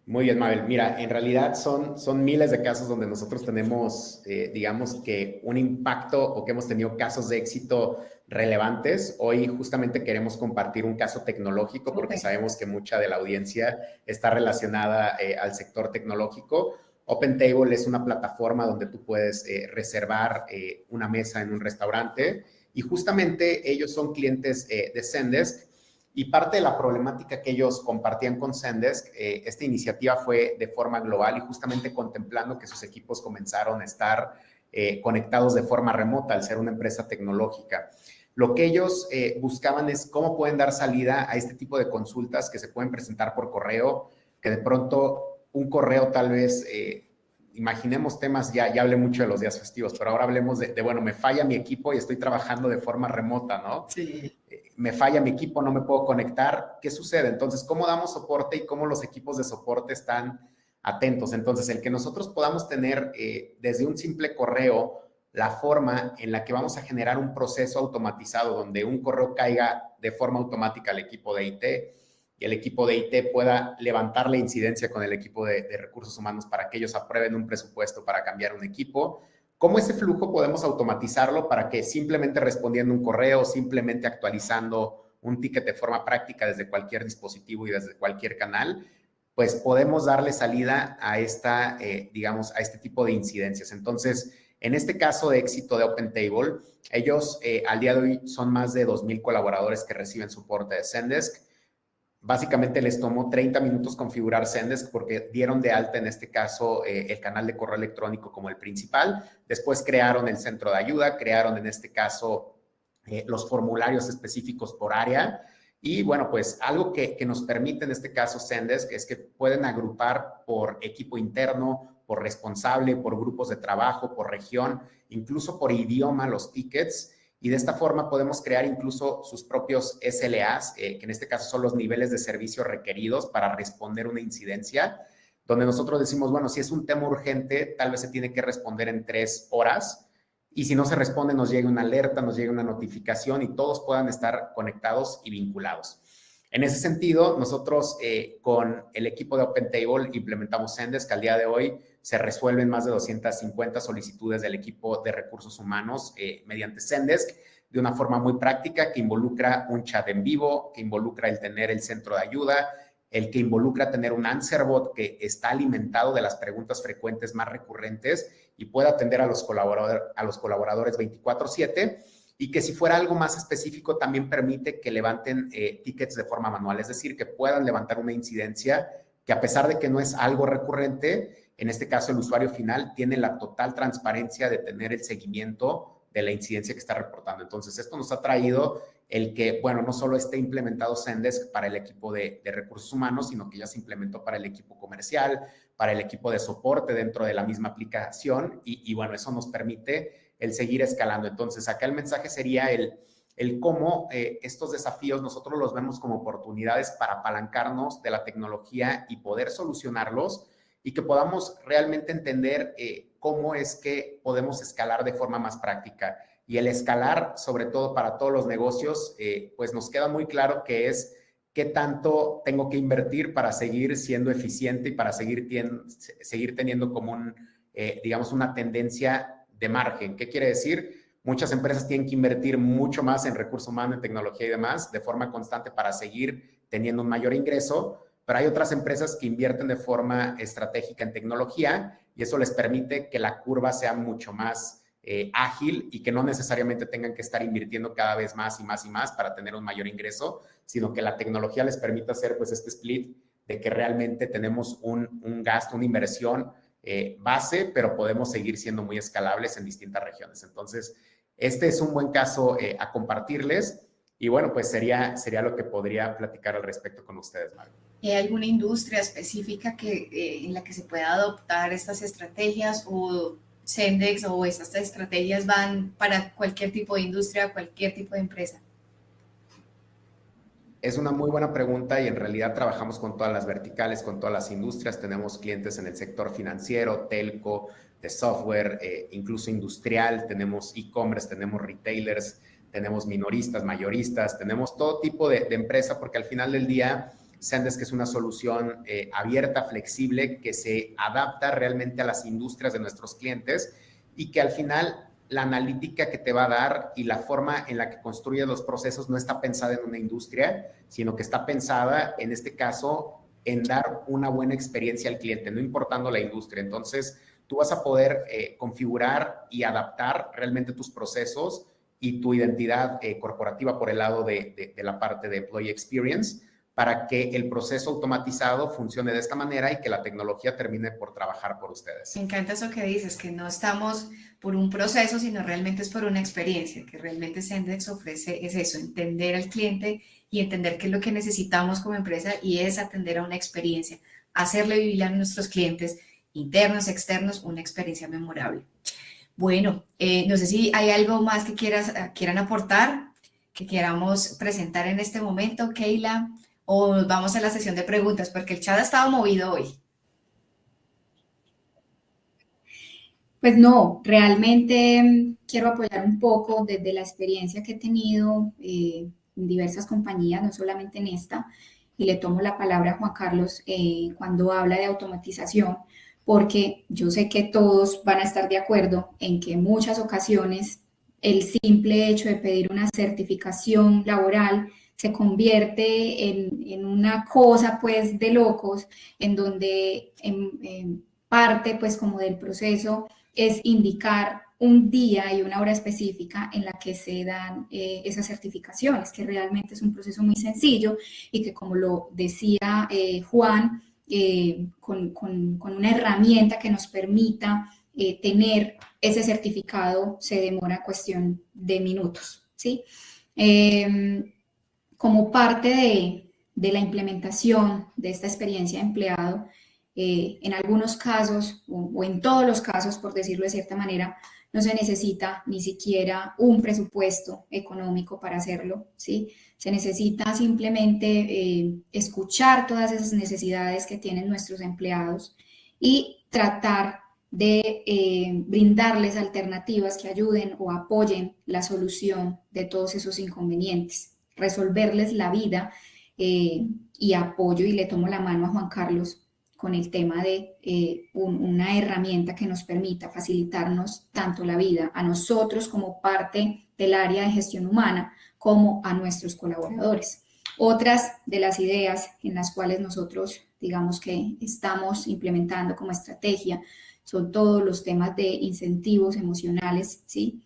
Muy bien, Mabel. Mira, en realidad son miles de casos donde nosotros tenemos, digamos que un impacto o que hemos tenido casos de éxito relevantes. Hoy justamente queremos compartir un caso tecnológico porque sabemos que mucha de la audiencia está relacionada al sector tecnológico. OpenTable es una plataforma donde tú puedes reservar una mesa en un restaurante y justamente ellos son clientes de Zendesk. Y parte de la problemática que ellos compartían con Zendesk, esta iniciativa fue de forma global y justamente contemplando que sus equipos comenzaron a estar conectados de forma remota al ser una empresa tecnológica. Lo que ellos buscaban es cómo pueden dar salida a este tipo de consultas que se pueden presentar por correo, que de pronto un correo tal vez, imaginemos temas, ya hablé mucho de los días festivos, pero ahora hablemos bueno, me falla mi equipo y estoy trabajando de forma remota, ¿no? Sí. Me falla mi equipo, no me puedo conectar, ¿qué sucede? Entonces, ¿cómo damos soporte y cómo los equipos de soporte están atentos? Entonces, el que nosotros podamos tener desde un simple correo la forma en la que vamos a generar un proceso automatizado donde un correo caiga de forma automática al equipo de IT y el equipo de IT pueda levantar la incidencia con el equipo de recursos humanos para que ellos aprueben un presupuesto para cambiar un equipo. ¿Cómo ese flujo podemos automatizarlo para que simplemente respondiendo un correo, simplemente actualizando un ticket de forma práctica desde cualquier dispositivo y desde cualquier canal, pues podemos darle salida a digamos, a este tipo de incidencias? Entonces, en este caso de éxito de OpenTable, ellos al día de hoy son más de 2,000 colaboradores que reciben soporte de Zendesk. Básicamente les tomó 30 minutos configurar Zendesk porque dieron de alta en este caso el canal de correo electrónico como el principal. Después crearon el centro de ayuda, crearon en este caso los formularios específicos por área. Y bueno, pues algo que nos permite en este caso Zendesk es que pueden agrupar por equipo interno, por responsable, por grupos de trabajo, por región, incluso por idioma los tickets. Y de esta forma podemos crear incluso sus propios SLAs, que en este caso son los niveles de servicio requeridos para responder una incidencia, donde nosotros decimos, bueno, si es un tema urgente, tal vez se tiene que responder en 3 horas, y si no se responde, nos llega una alerta, nos llega una notificación y todos puedan estar conectados y vinculados. En ese sentido, nosotros con el equipo de OpenTable implementamos Zendesk. Al día de hoy se resuelven más de 250 solicitudes del equipo de recursos humanos mediante Zendesk de una forma muy práctica que involucra un chat en vivo, que involucra el tener el centro de ayuda, el que involucra tener un answer bot que está alimentado de las preguntas frecuentes más recurrentes y pueda atender a los colaboradores 24/7. Y que si fuera algo más específico también permite que levanten tickets de forma manual, es decir, que puedan levantar una incidencia que a pesar de que no es algo recurrente, en este caso el usuario final tiene la total transparencia de tener el seguimiento de la incidencia que está reportando. Entonces, esto nos ha traído el que, bueno, no solo esté implementado Zendesk para el equipo de recursos humanos, sino que ya se implementó para el equipo comercial, para el equipo de soporte dentro de la misma aplicación y bueno, eso nos permite el seguir escalando. Entonces, acá el mensaje sería el cómo estos desafíos nosotros los vemos como oportunidades para apalancarnos de la tecnología y poder solucionarlos y que podamos realmente entender cómo es que podemos escalar de forma más práctica. Y el escalar, sobre todo para todos los negocios, pues nos queda muy claro que es qué tanto tengo que invertir para seguir siendo eficiente y para seguir teniendo como digamos, una tendencia de margen. ¿Qué quiere decir? Muchas empresas tienen que invertir mucho más en recursos humanos, en tecnología y demás, de forma constante para seguir teniendo un mayor ingreso, pero hay otras empresas que invierten de forma estratégica en tecnología y eso les permite que la curva sea mucho más ágil y que no necesariamente tengan que estar invirtiendo cada vez más y más y más para tener un mayor ingreso, sino que la tecnología les permite hacer pues este split de que realmente tenemos un gasto, una inversión base, pero podemos seguir siendo muy escalables en distintas regiones. Entonces, este es un buen caso a compartirles y bueno, pues sería lo que podría platicar al respecto con ustedes, Mario. ¿Hay alguna industria específica en la que se pueda adoptar estas estrategias o Zendesk o estas estrategias van para cualquier tipo de industria, cualquier tipo de empresa? Es una muy buena pregunta y en realidad trabajamos con todas las verticales, con todas las industrias. Tenemos clientes en el sector financiero, telco, de software, incluso industrial. Tenemos e-commerce, tenemos retailers, tenemos minoristas, mayoristas, tenemos todo tipo de empresa porque al final del día Zendesk es una solución abierta, flexible, que se adapta realmente a las industrias de nuestros clientes y que al final la analítica que te va a dar y la forma en la que construyes los procesos no está pensada en una industria, sino que está pensada, en este caso, en dar una buena experiencia al cliente, no importando la industria. Entonces, tú vas a poder configurar y adaptar realmente tus procesos y tu identidad corporativa por el lado de la parte de Employee Experience para que el proceso automatizado funcione de esta manera y que la tecnología termine por trabajar por ustedes. Me encanta eso que dices, que no estamos por un proceso, sino realmente es por una experiencia, que realmente Zendesk ofrece es eso, entender al cliente y entender qué es lo que necesitamos como empresa y es atender a una experiencia, hacerle vivir a nuestros clientes internos, externos, una experiencia memorable. Bueno, no sé si hay algo más que quieran aportar, que queramos presentar en este momento, Keila, o nos vamos a la sesión de preguntas, porque el chat ha estado movido hoy. Pues no, realmente quiero apoyar un poco desde la experiencia que he tenido en diversas compañías, no solamente en esta, y le tomo la palabra a Juan Carlos cuando habla de automatización, porque yo sé que todos van a estar de acuerdo en que en muchas ocasiones el simple hecho de pedir una certificación laboral se convierte en una cosa pues de locos, en donde en parte pues como del proceso es indicar un día y una hora específica en la que se dan esas certificaciones, que realmente es un proceso muy sencillo y que, como lo decía Juan, con una herramienta que nos permita tener ese certificado se demora cuestión de minutos, ¿sí? Como parte de la implementación de esta experiencia de empleado, en algunos casos, o en todos los casos, por decirlo de cierta manera, no se necesita ni siquiera un presupuesto económico para hacerlo, ¿sí? Se necesita simplemente escuchar todas esas necesidades que tienen nuestros empleados y tratar de brindarles alternativas que ayuden o apoyen la solución de todos esos inconvenientes, resolverles la vida y apoyo, y le tomo la mano a Juan Carlos con el tema de una herramienta que nos permita facilitarnos tanto la vida a nosotros como parte del área de gestión humana, como a nuestros colaboradores. Otras de las ideas en las cuales nosotros, digamos que estamos implementando como estrategia, son todos los temas de incentivos emocionales, ¿sí?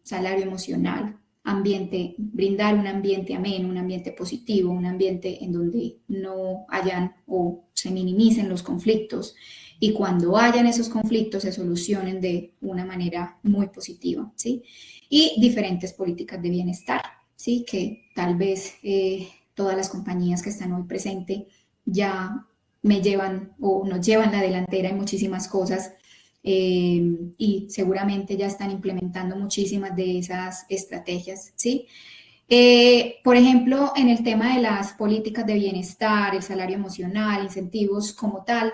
Salario emocional, ambiente, brindar un ambiente ameno, un ambiente positivo, un ambiente en donde no hayan o se minimicen los conflictos y cuando hayan esos conflictos se solucionen de una manera muy positiva, ¿sí? Y diferentes políticas de bienestar, ¿sí? Que tal vez todas las compañías que están hoy presentes ya me llevan o nos llevan la delantera en muchísimas cosas. Y seguramente ya están implementando muchísimas de esas estrategias, ¿sí? Por ejemplo, en el tema de las políticas de bienestar, el salario emocional, incentivos como tal,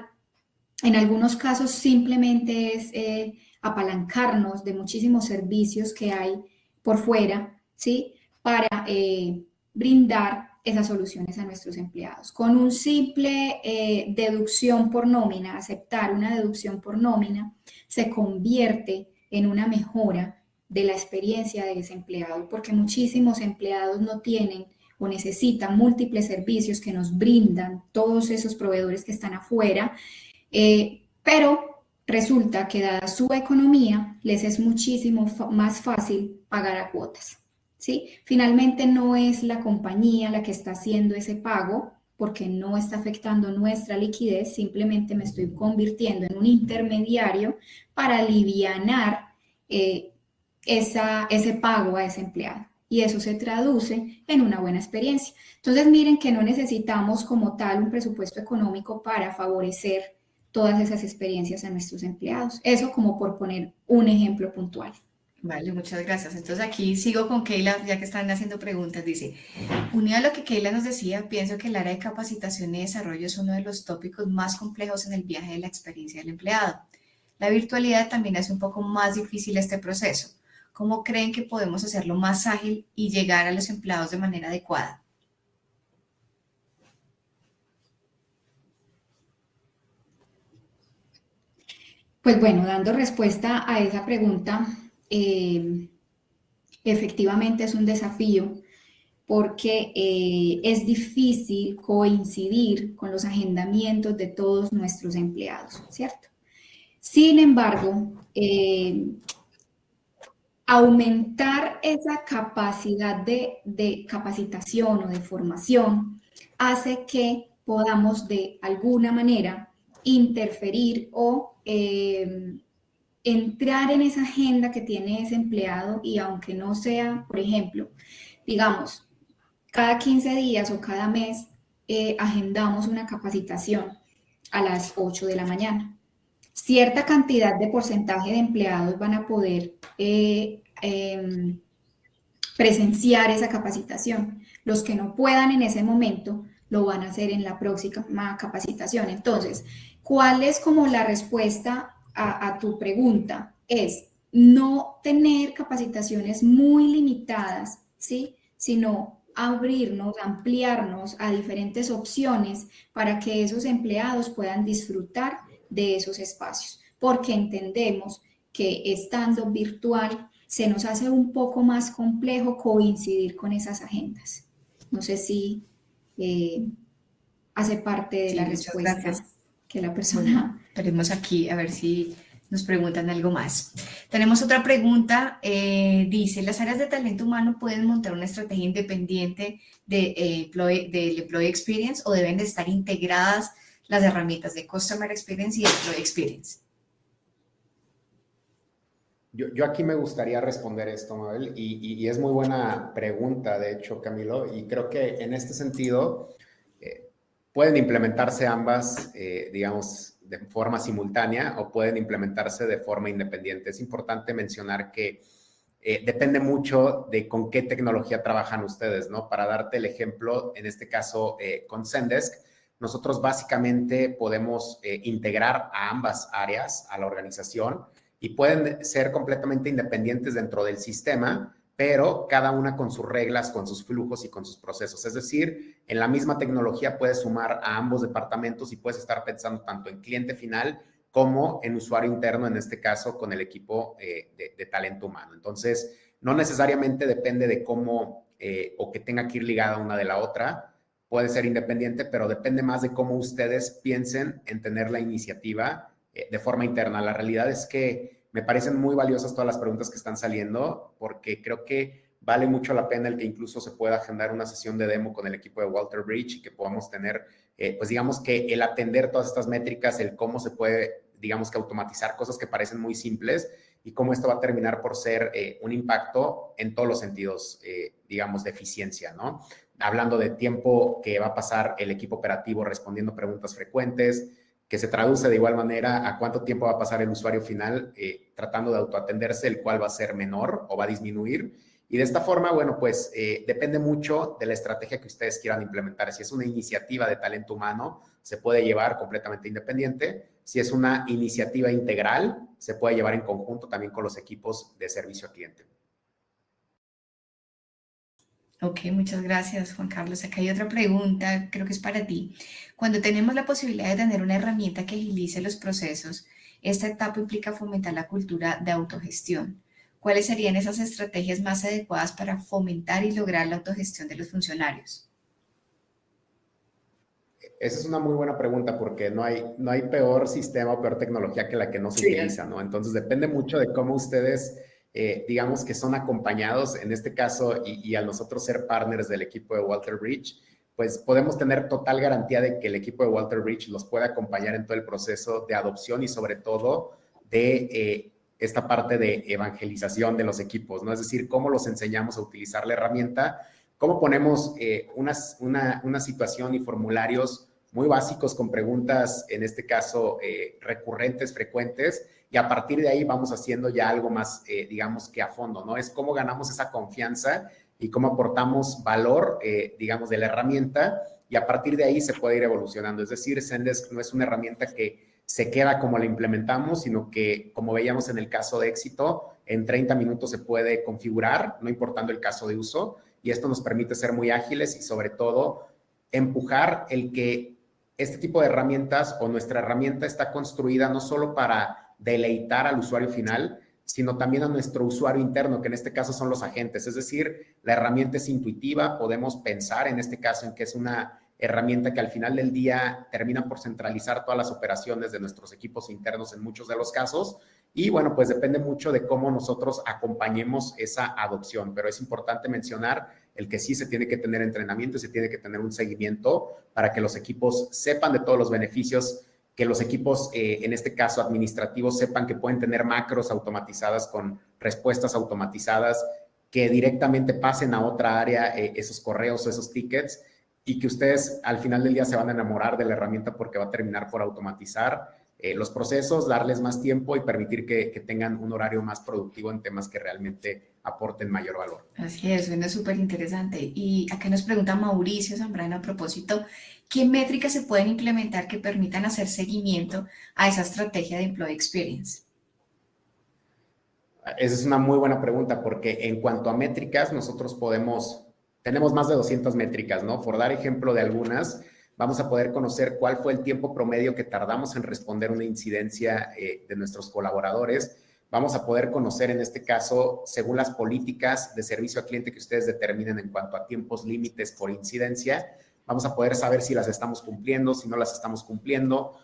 en algunos casos simplemente es apalancarnos de muchísimos servicios que hay por fuera, ¿sí? Para brindar esas soluciones a nuestros empleados. Con un simple deducción por nómina, aceptar una deducción por nómina, se convierte en una mejora de la experiencia de ese empleado, porque muchísimos empleados no tienen o necesitan múltiples servicios que nos brindan todos esos proveedores que están afuera, pero resulta que dada su economía, les es muchísimo más fácil pagar a cuotas, ¿sí? Finalmente no es la compañía la que está haciendo ese pago porque no está afectando nuestra liquidez, simplemente me estoy convirtiendo en un intermediario para alivianar ese pago a ese empleado. Y eso se traduce en una buena experiencia. Entonces miren que no necesitamos como tal un presupuesto económico para favorecer todas esas experiencias a nuestros empleados. Eso como por poner un ejemplo puntual. Vale, muchas gracias. Entonces aquí sigo con Keila, ya que están haciendo preguntas. Dice, unido a lo que Keila nos decía, pienso que el área de capacitación y desarrollo es uno de los tópicos más complejos en el viaje de la experiencia del empleado. La virtualidad también hace un poco más difícil este proceso. ¿Cómo creen que podemos hacerlo más ágil y llegar a los empleados de manera adecuada? Pues bueno, dando respuesta a esa pregunta, efectivamente es un desafío porque es difícil coincidir con los agendamientos de todos nuestros empleados, ¿cierto? Sin embargo, aumentar esa capacidad de capacitación o de formación hace que podamos de alguna manera interferir o entrar en esa agenda que tiene ese empleado y aunque no sea, por ejemplo, digamos, cada 15 días o cada mes agendamos una capacitación a las 8 de la mañana. Cierta cantidad de porcentaje de empleados van a poder presenciar esa capacitación. Los que no puedan en ese momento lo van a hacer en la próxima capacitación. Entonces, ¿cuál es como la respuesta a tu pregunta? Es no tener capacitaciones muy limitadas, ¿sí? Sino abrirnos, ampliarnos a diferentes opciones para que esos empleados puedan disfrutar de esos espacios, porque entendemos que estando virtual se nos hace un poco más complejo coincidir con esas agendas. No sé si hace parte de la respuesta que la persona... Tenemos aquí a ver si nos preguntan algo más. Tenemos otra pregunta, dice, ¿las áreas de talento humano pueden montar una estrategia independiente del Employee Experience o deben de estar integradas las herramientas de Customer Experience y Employee Experience? Yo aquí me gustaría responder esto, Mabel, y es muy buena pregunta, de hecho, Camilo, y creo que en este sentido pueden implementarse ambas, digamos, de forma simultánea o pueden implementarse de forma independiente. Es importante mencionar que depende mucho de con qué tecnología trabajan ustedes, ¿no? Para darte el ejemplo, en este caso, con Zendesk, nosotros básicamente podemos integrar a ambas áreas a la organización y pueden ser completamente independientes dentro del sistema, pero cada una con sus reglas, con sus flujos y con sus procesos. Es decir, en la misma tecnología puedes sumar a ambos departamentos y puedes estar pensando tanto en cliente final como en usuario interno, en este caso con el equipo de talento humano. Entonces, no necesariamente depende de cómo o que tenga que ir ligada una de la otra. Puede ser independiente, pero depende más de cómo ustedes piensen en tener la iniciativa de forma interna. La realidad es que me parecen muy valiosas todas las preguntas que están saliendo porque creo que vale mucho la pena el que incluso se pueda agendar una sesión de demo con el equipo de Walter Bridge y que podamos tener, pues digamos que el atender todas estas métricas, el cómo se puede, digamos que automatizar cosas que parecen muy simples y cómo esto va a terminar por ser un impacto en todos los sentidos, digamos, de eficiencia, ¿no? Hablando de tiempo que va a pasar el equipo operativo respondiendo preguntas frecuentes, que se traduce de igual manera a cuánto tiempo va a pasar el usuario final tratando de autoatenderse, el cual va a ser menor o va a disminuir. Y de esta forma, bueno, pues depende mucho de la estrategia que ustedes quieran implementar. Si es una iniciativa de talento humano, se puede llevar completamente independiente. Si es una iniciativa integral, se puede llevar en conjunto también con los equipos de servicio al cliente. Ok, muchas gracias, Juan Carlos. Acá hay otra pregunta, creo que es para ti. Cuando tenemos la posibilidad de tener una herramienta que agilice los procesos, esta etapa implica fomentar la cultura de autogestión. ¿Cuáles serían esas estrategias más adecuadas para fomentar y lograr la autogestión de los funcionarios? Esa es una muy buena pregunta porque no hay peor sistema o peor tecnología que la que no se utiliza, ¿no? Entonces depende mucho de cómo ustedes... digamos que son acompañados, en este caso, y al nosotros ser partners del equipo de Walter Bridge, pues podemos tener total garantía de que el equipo de Walter Bridge los puede acompañar en todo el proceso de adopción y sobre todo de esta parte de evangelización de los equipos, ¿no? Es decir, cómo los enseñamos a utilizar la herramienta, cómo ponemos una situación y formularios muy básicos con preguntas, en este caso, recurrentes, frecuentes, y a partir de ahí vamos haciendo ya algo más, digamos que a fondo, ¿no? Es cómo ganamos esa confianza y cómo aportamos valor, digamos, de la herramienta, y a partir de ahí se puede ir evolucionando. Es decir, Zendesk no es una herramienta que se queda como la implementamos, sino que, como veíamos en el caso de éxito, en 30 minutos se puede configurar, no importando el caso de uso, y esto nos permite ser muy ágiles y, sobre todo, empujar el que este tipo de herramientas o nuestra herramienta está construida no solo para deleitar al usuario final, sino también a nuestro usuario interno, que en este caso son los agentes. Es decir, la herramienta es intuitiva, podemos pensar en este caso en que es una herramienta que al final del día termina por centralizar todas las operaciones de nuestros equipos internos en muchos de los casos. Y bueno, pues depende mucho de cómo nosotros acompañemos esa adopción, pero es importante mencionar el que sí se tiene que tener entrenamiento y se tiene que tener un seguimiento para que los equipos sepan de todos los beneficios, que los equipos, en este caso administrativos, sepan que pueden tener macros automatizadas con respuestas automatizadas, que directamente pasen a otra área esos correos o esos tickets, y que ustedes al final del día se van a enamorar de la herramienta porque va a terminar por automatizar los procesos, darles más tiempo y permitir que tengan un horario más productivo en temas que realmente aporten mayor valor. Así es, suena súper interesante. Y acá nos pregunta Mauricio Zambrano a propósito, ¿qué métricas se pueden implementar que permitan hacer seguimiento a esa estrategia de Employee Experience? Esa es una muy buena pregunta, porque en cuanto a métricas, nosotros tenemos más de 200 métricas, ¿no? Por dar ejemplo de algunas, vamos a poder conocer cuál fue el tiempo promedio que tardamos en responder una incidencia de nuestros colaboradores. Vamos a poder conocer, en este caso, según las políticas de servicio al cliente que ustedes determinen en cuanto a tiempos límites por incidencia, vamos a poder saber si las estamos cumpliendo, si no las estamos cumpliendo.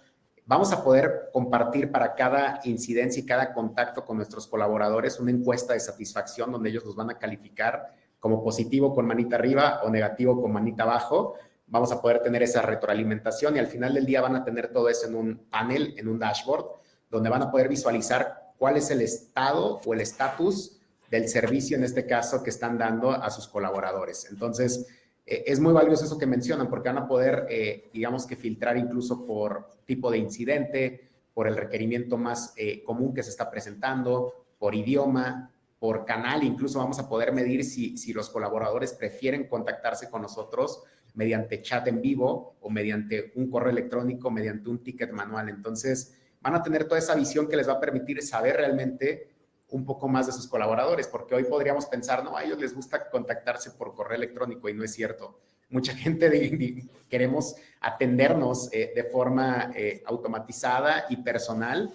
Vamos a poder compartir para cada incidencia y cada contacto con nuestros colaboradores una encuesta de satisfacción donde ellos nos van a calificar como positivo con manita arriba o negativo con manita abajo. Vamos a poder tener esa retroalimentación y al final del día van a tener todo eso en un panel, en un dashboard, donde van a poder visualizar cuál es el estado o el estatus del servicio, en este caso, que están dando a sus colaboradores. Entonces, es muy valioso eso que mencionan, porque van a poder, digamos que filtrar incluso por tipo de incidente, por el requerimiento más común que se está presentando, por idioma, por canal. Incluso vamos a poder medir si los colaboradores prefieren contactarse con nosotros mediante chat en vivo o mediante un correo electrónico, mediante un ticket manual. Entonces, van a tener toda esa visión que les va a permitir saber realmente un poco más de sus colaboradores, porque hoy podríamos pensar, no, a ellos les gusta contactarse por correo electrónico, y no es cierto. Mucha gente queremos atendernos de forma automatizada y personal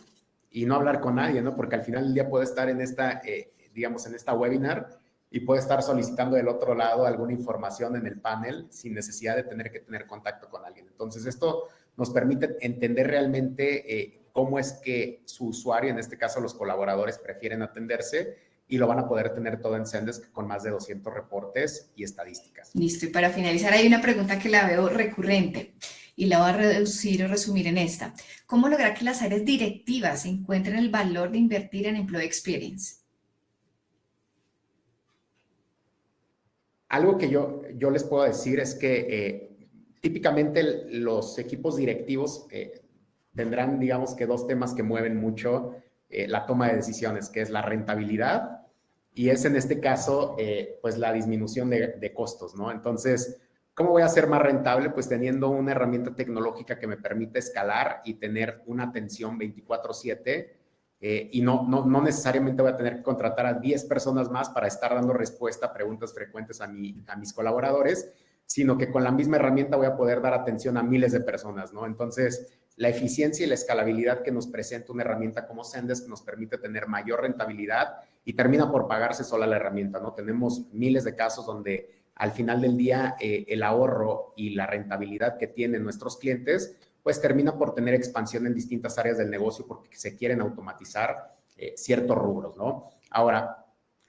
y no hablar con nadie, ¿no? Porque al final del día puede estar en esta, digamos, en esta webinar y puede estar solicitando del otro lado alguna información en el panel sin necesidad de tener que tener contacto con alguien. Entonces, esto nos permite entender realmente cómo es que su usuario, en este caso los colaboradores, prefieren atenderse, y lo van a poder tener todo en Zendesk con más de 200 reportes y estadísticas. Listo, y para finalizar hay una pregunta que la veo recurrente y la voy a reducir o resumir en esta. ¿Cómo lograr que las áreas directivas encuentren el valor de invertir en Employee Experience? Algo que yo les puedo decir es que típicamente los equipos directivos tendrán, digamos, que dos temas que mueven mucho la toma de decisiones, que es la rentabilidad y es, en este caso, pues la disminución de costos, ¿no? Entonces, ¿cómo voy a ser más rentable? Pues teniendo una herramienta tecnológica que me permite escalar y tener una atención 24/7 y no necesariamente voy a tener que contratar a 10 personas más para estar dando respuesta a preguntas frecuentes a mis colaboradores, sino que con la misma herramienta voy a poder dar atención a miles de personas, ¿no? Entonces, la eficiencia y la escalabilidad que nos presenta una herramienta como Zendesk nos permite tener mayor rentabilidad y termina por pagarse sola la herramienta, ¿no? Tenemos miles de casos donde al final del día el ahorro y la rentabilidad que tienen nuestros clientes pues termina por tener expansión en distintas áreas del negocio porque se quieren automatizar ciertos rubros, ¿no? Ahora,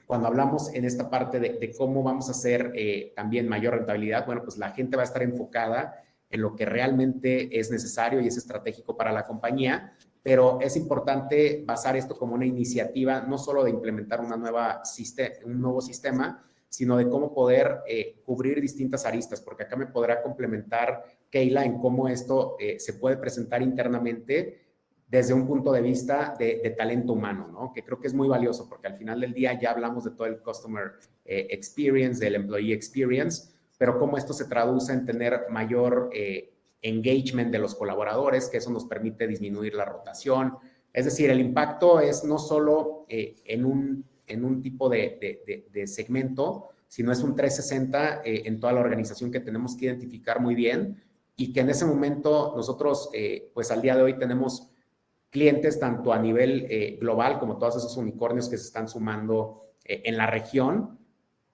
cuando hablamos en esta parte de cómo vamos a hacer también mayor rentabilidad, bueno, pues la gente va a estar enfocada en lo que realmente es necesario y es estratégico para la compañía, pero es importante basar esto como una iniciativa, no solo de implementar un nuevo sistema, sino de cómo poder cubrir distintas aristas, porque acá me podrá complementar Keila, en cómo esto se puede presentar internamente desde un punto de vista de talento humano, ¿no? Que creo que es muy valioso porque al final del día ya hablamos de todo el customer experience, del employee experience, pero cómo esto se traduce en tener mayor engagement de los colaboradores, que eso nos permite disminuir la rotación. Es decir, el impacto es no solo en un tipo de segmento, sino es un 360 en toda la organización que tenemos que identificar muy bien y que en ese momento nosotros, pues al día de hoy tenemos clientes tanto a nivel global como todos esos unicornios que se están sumando en la región,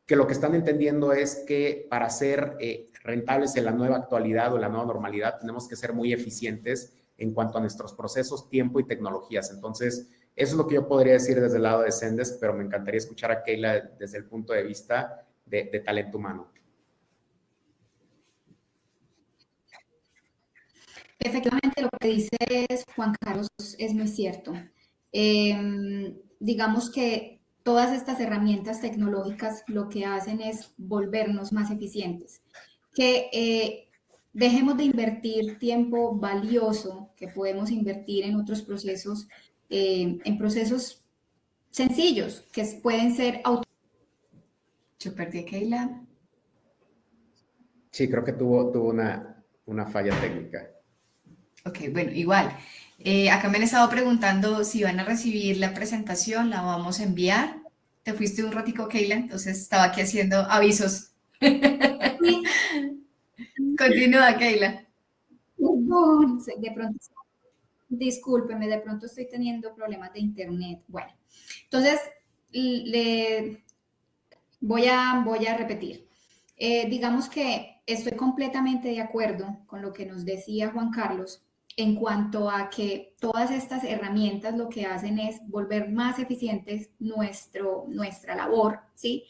que lo que están entendiendo es que para ser rentables en la nueva actualidad o en la nueva normalidad tenemos que ser muy eficientes en cuanto a nuestros procesos, tiempo y tecnologías. Entonces, eso es lo que yo podría decir desde el lado de Zendesk, pero me encantaría escuchar a Keila desde el punto de vista de talento humano. Efectivamente, lo que dice Juan Carlos es muy cierto. Digamos que todas estas herramientas tecnológicas lo que hacen es volvernos más eficientes. Que dejemos de invertir tiempo valioso que podemos invertir en otros procesos, en procesos sencillos que pueden ser Yo perdí a Keila. Sí, creo que tuvo una falla técnica. Ok, bueno, igual. Acá me han estado preguntando si van a recibir la presentación, la vamos a enviar. Te fuiste un ratico, Keila, entonces estaba aquí haciendo avisos. Sí. Continúa, Keila. De pronto, discúlpeme, de pronto estoy teniendo problemas de internet. Bueno, entonces voy a repetir. Digamos que estoy completamente de acuerdo con lo que nos decía Juan Carlos en cuanto a que todas estas herramientas lo que hacen es volver más eficientes nuestra labor, ¿sí?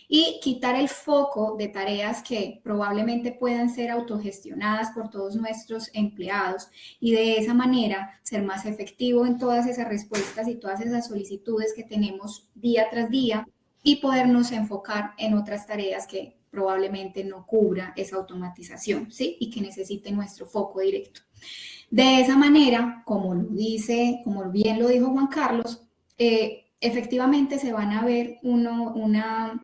Y quitar el foco de tareas que probablemente puedan ser autogestionadas por todos nuestros empleados y de esa manera ser más efectivo en todas esas respuestas y todas esas solicitudes que tenemos día tras día y podernos enfocar en otras tareas que probablemente no cubra esa automatización, ¿sí? Y que necesite nuestro foco directo. De esa manera, como bien lo dijo Juan Carlos, efectivamente se van a ver una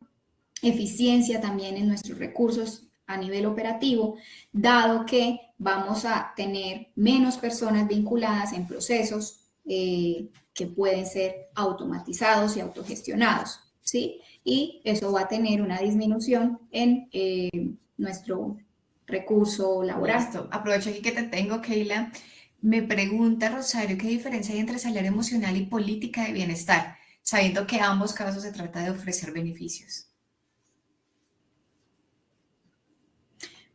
eficiencia también en nuestros recursos a nivel operativo, dado que vamos a tener menos personas vinculadas en procesos que pueden ser automatizados y autogestionados, ¿sí? Y eso va a tener una disminución en nuestro recurso laboral. Listo. Aprovecho aquí que te tengo, Keila. Me pregunta Rosario, ¿qué diferencia hay entre salario emocional y política de bienestar? Sabiendo que en ambos casos se trata de ofrecer beneficios.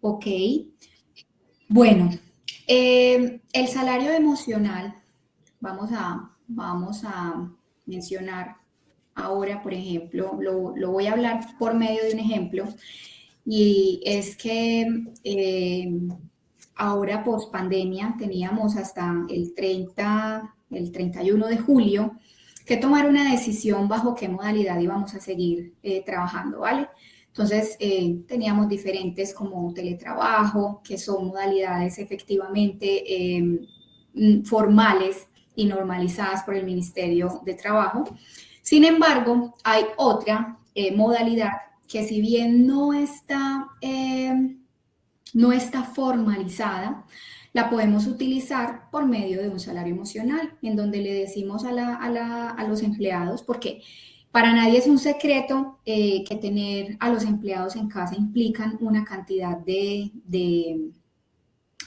Ok. Bueno, el salario emocional, vamos a mencionar ahora, por ejemplo, lo voy a hablar por medio de un ejemplo, y es que ahora post pandemia teníamos hasta el 31 de julio que tomar una decisión bajo qué modalidad íbamos a seguir trabajando, ¿vale? Entonces, teníamos diferentes como teletrabajo, que son modalidades efectivamente formales y normalizadas por el Ministerio de Trabajo. Sin embargo, hay otra modalidad que si bien no está formalizada, la podemos utilizar por medio de un salario emocional, en donde le decimos a los empleados, porque para nadie es un secreto que tener a los empleados en casa implican una cantidad de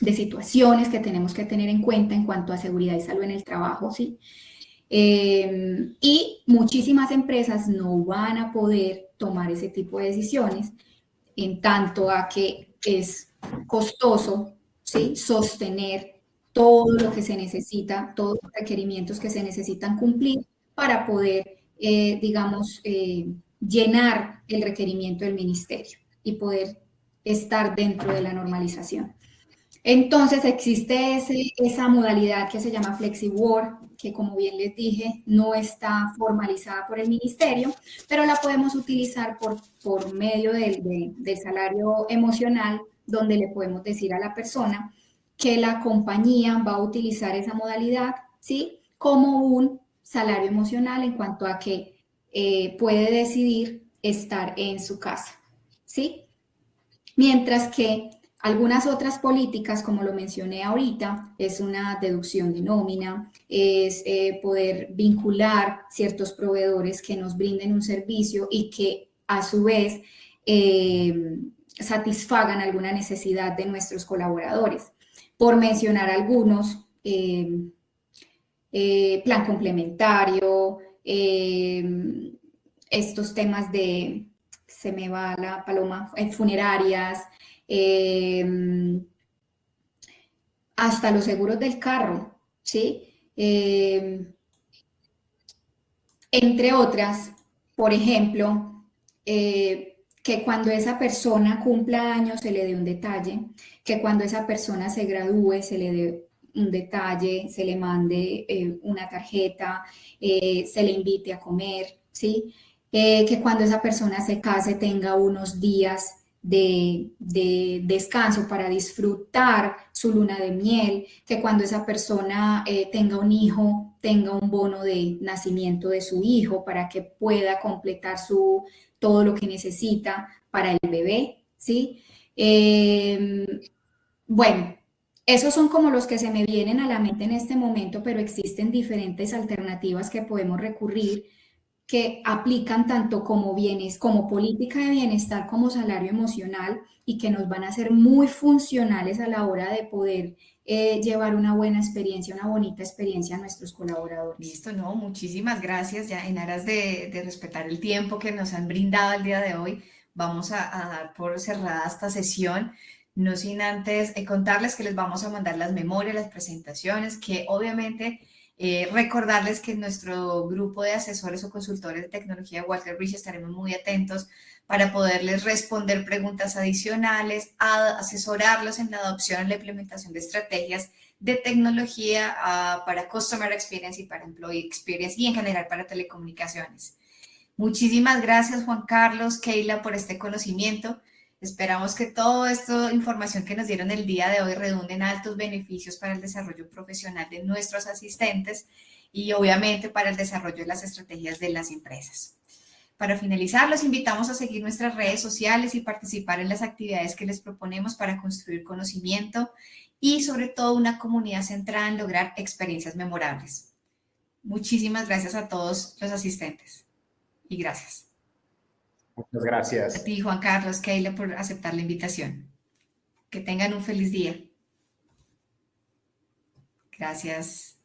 situaciones que tenemos que tener en cuenta en cuanto a seguridad y salud en el trabajo, ¿sí? Y muchísimas empresas no van a poder tomar ese tipo de decisiones en tanto a que es costoso, ¿sí? Sostener todo lo que se necesita, todos los requerimientos que se necesitan cumplir para poder, llenar el requerimiento del ministerio y poder estar dentro de la normalización. Entonces existe esa modalidad que se llama FlexiWork, que como bien les dije, no está formalizada por el ministerio, pero la podemos utilizar por medio del salario emocional, donde le podemos decir a la persona que la compañía va a utilizar esa modalidad, ¿sí? Como un salario emocional en cuanto a que puede decidir estar en su casa, ¿sí? Mientras que algunas otras políticas, como lo mencioné ahorita, es una deducción de nómina, es poder vincular ciertos proveedores que nos brinden un servicio y que a su vez satisfagan alguna necesidad de nuestros colaboradores. Por mencionar algunos, plan complementario, estos temas de, se me va la paloma, funerarias, hasta los seguros del carro, ¿sí? Entre otras, por ejemplo, que cuando esa persona cumpla años se le dé un detalle, que cuando esa persona se gradúe se le dé un detalle, se le mande una tarjeta, se le invite a comer, ¿sí? Que cuando esa persona se case tenga unos días de descanso para disfrutar su luna de miel, que cuando esa persona tenga un hijo, tenga un bono de nacimiento de su hijo para que pueda completar todo lo que necesita para el bebé, ¿sí? Bueno, esos son como los que se me vienen a la mente en este momento, pero existen diferentes alternativas que podemos recurrir que aplican tanto como bienes, como política de bienestar, como salario emocional y que nos van a ser muy funcionales a la hora de poder llevar una buena experiencia, una bonita experiencia a nuestros colaboradores. Listo, no, muchísimas gracias. Ya en aras de respetar el tiempo que nos han brindado el día de hoy, vamos a dar por cerrada esta sesión. No sin antes contarles que les vamos a mandar las memorias, las presentaciones, que obviamente recordarles que en nuestro grupo de asesores o consultores de tecnología de Walter Bridge estaremos muy atentos para poderles responder preguntas adicionales, asesorarlos en la adopción y la implementación de estrategias de tecnología para Customer Experience y para Employee Experience y en general para telecomunicaciones. Muchísimas gracias, Juan Carlos, Keila, por este conocimiento. Esperamos que toda esta información que nos dieron el día de hoy redunde en altos beneficios para el desarrollo profesional de nuestros asistentes y obviamente para el desarrollo de las estrategias de las empresas. Para finalizar, los invitamos a seguir nuestras redes sociales y participar en las actividades que les proponemos para construir conocimiento y sobre todo una comunidad centrada en lograr experiencias memorables. Muchísimas gracias a todos los asistentes y gracias. Muchas gracias. A ti, Juan Carlos, Keila, por aceptar la invitación. Que tengan un feliz día. Gracias.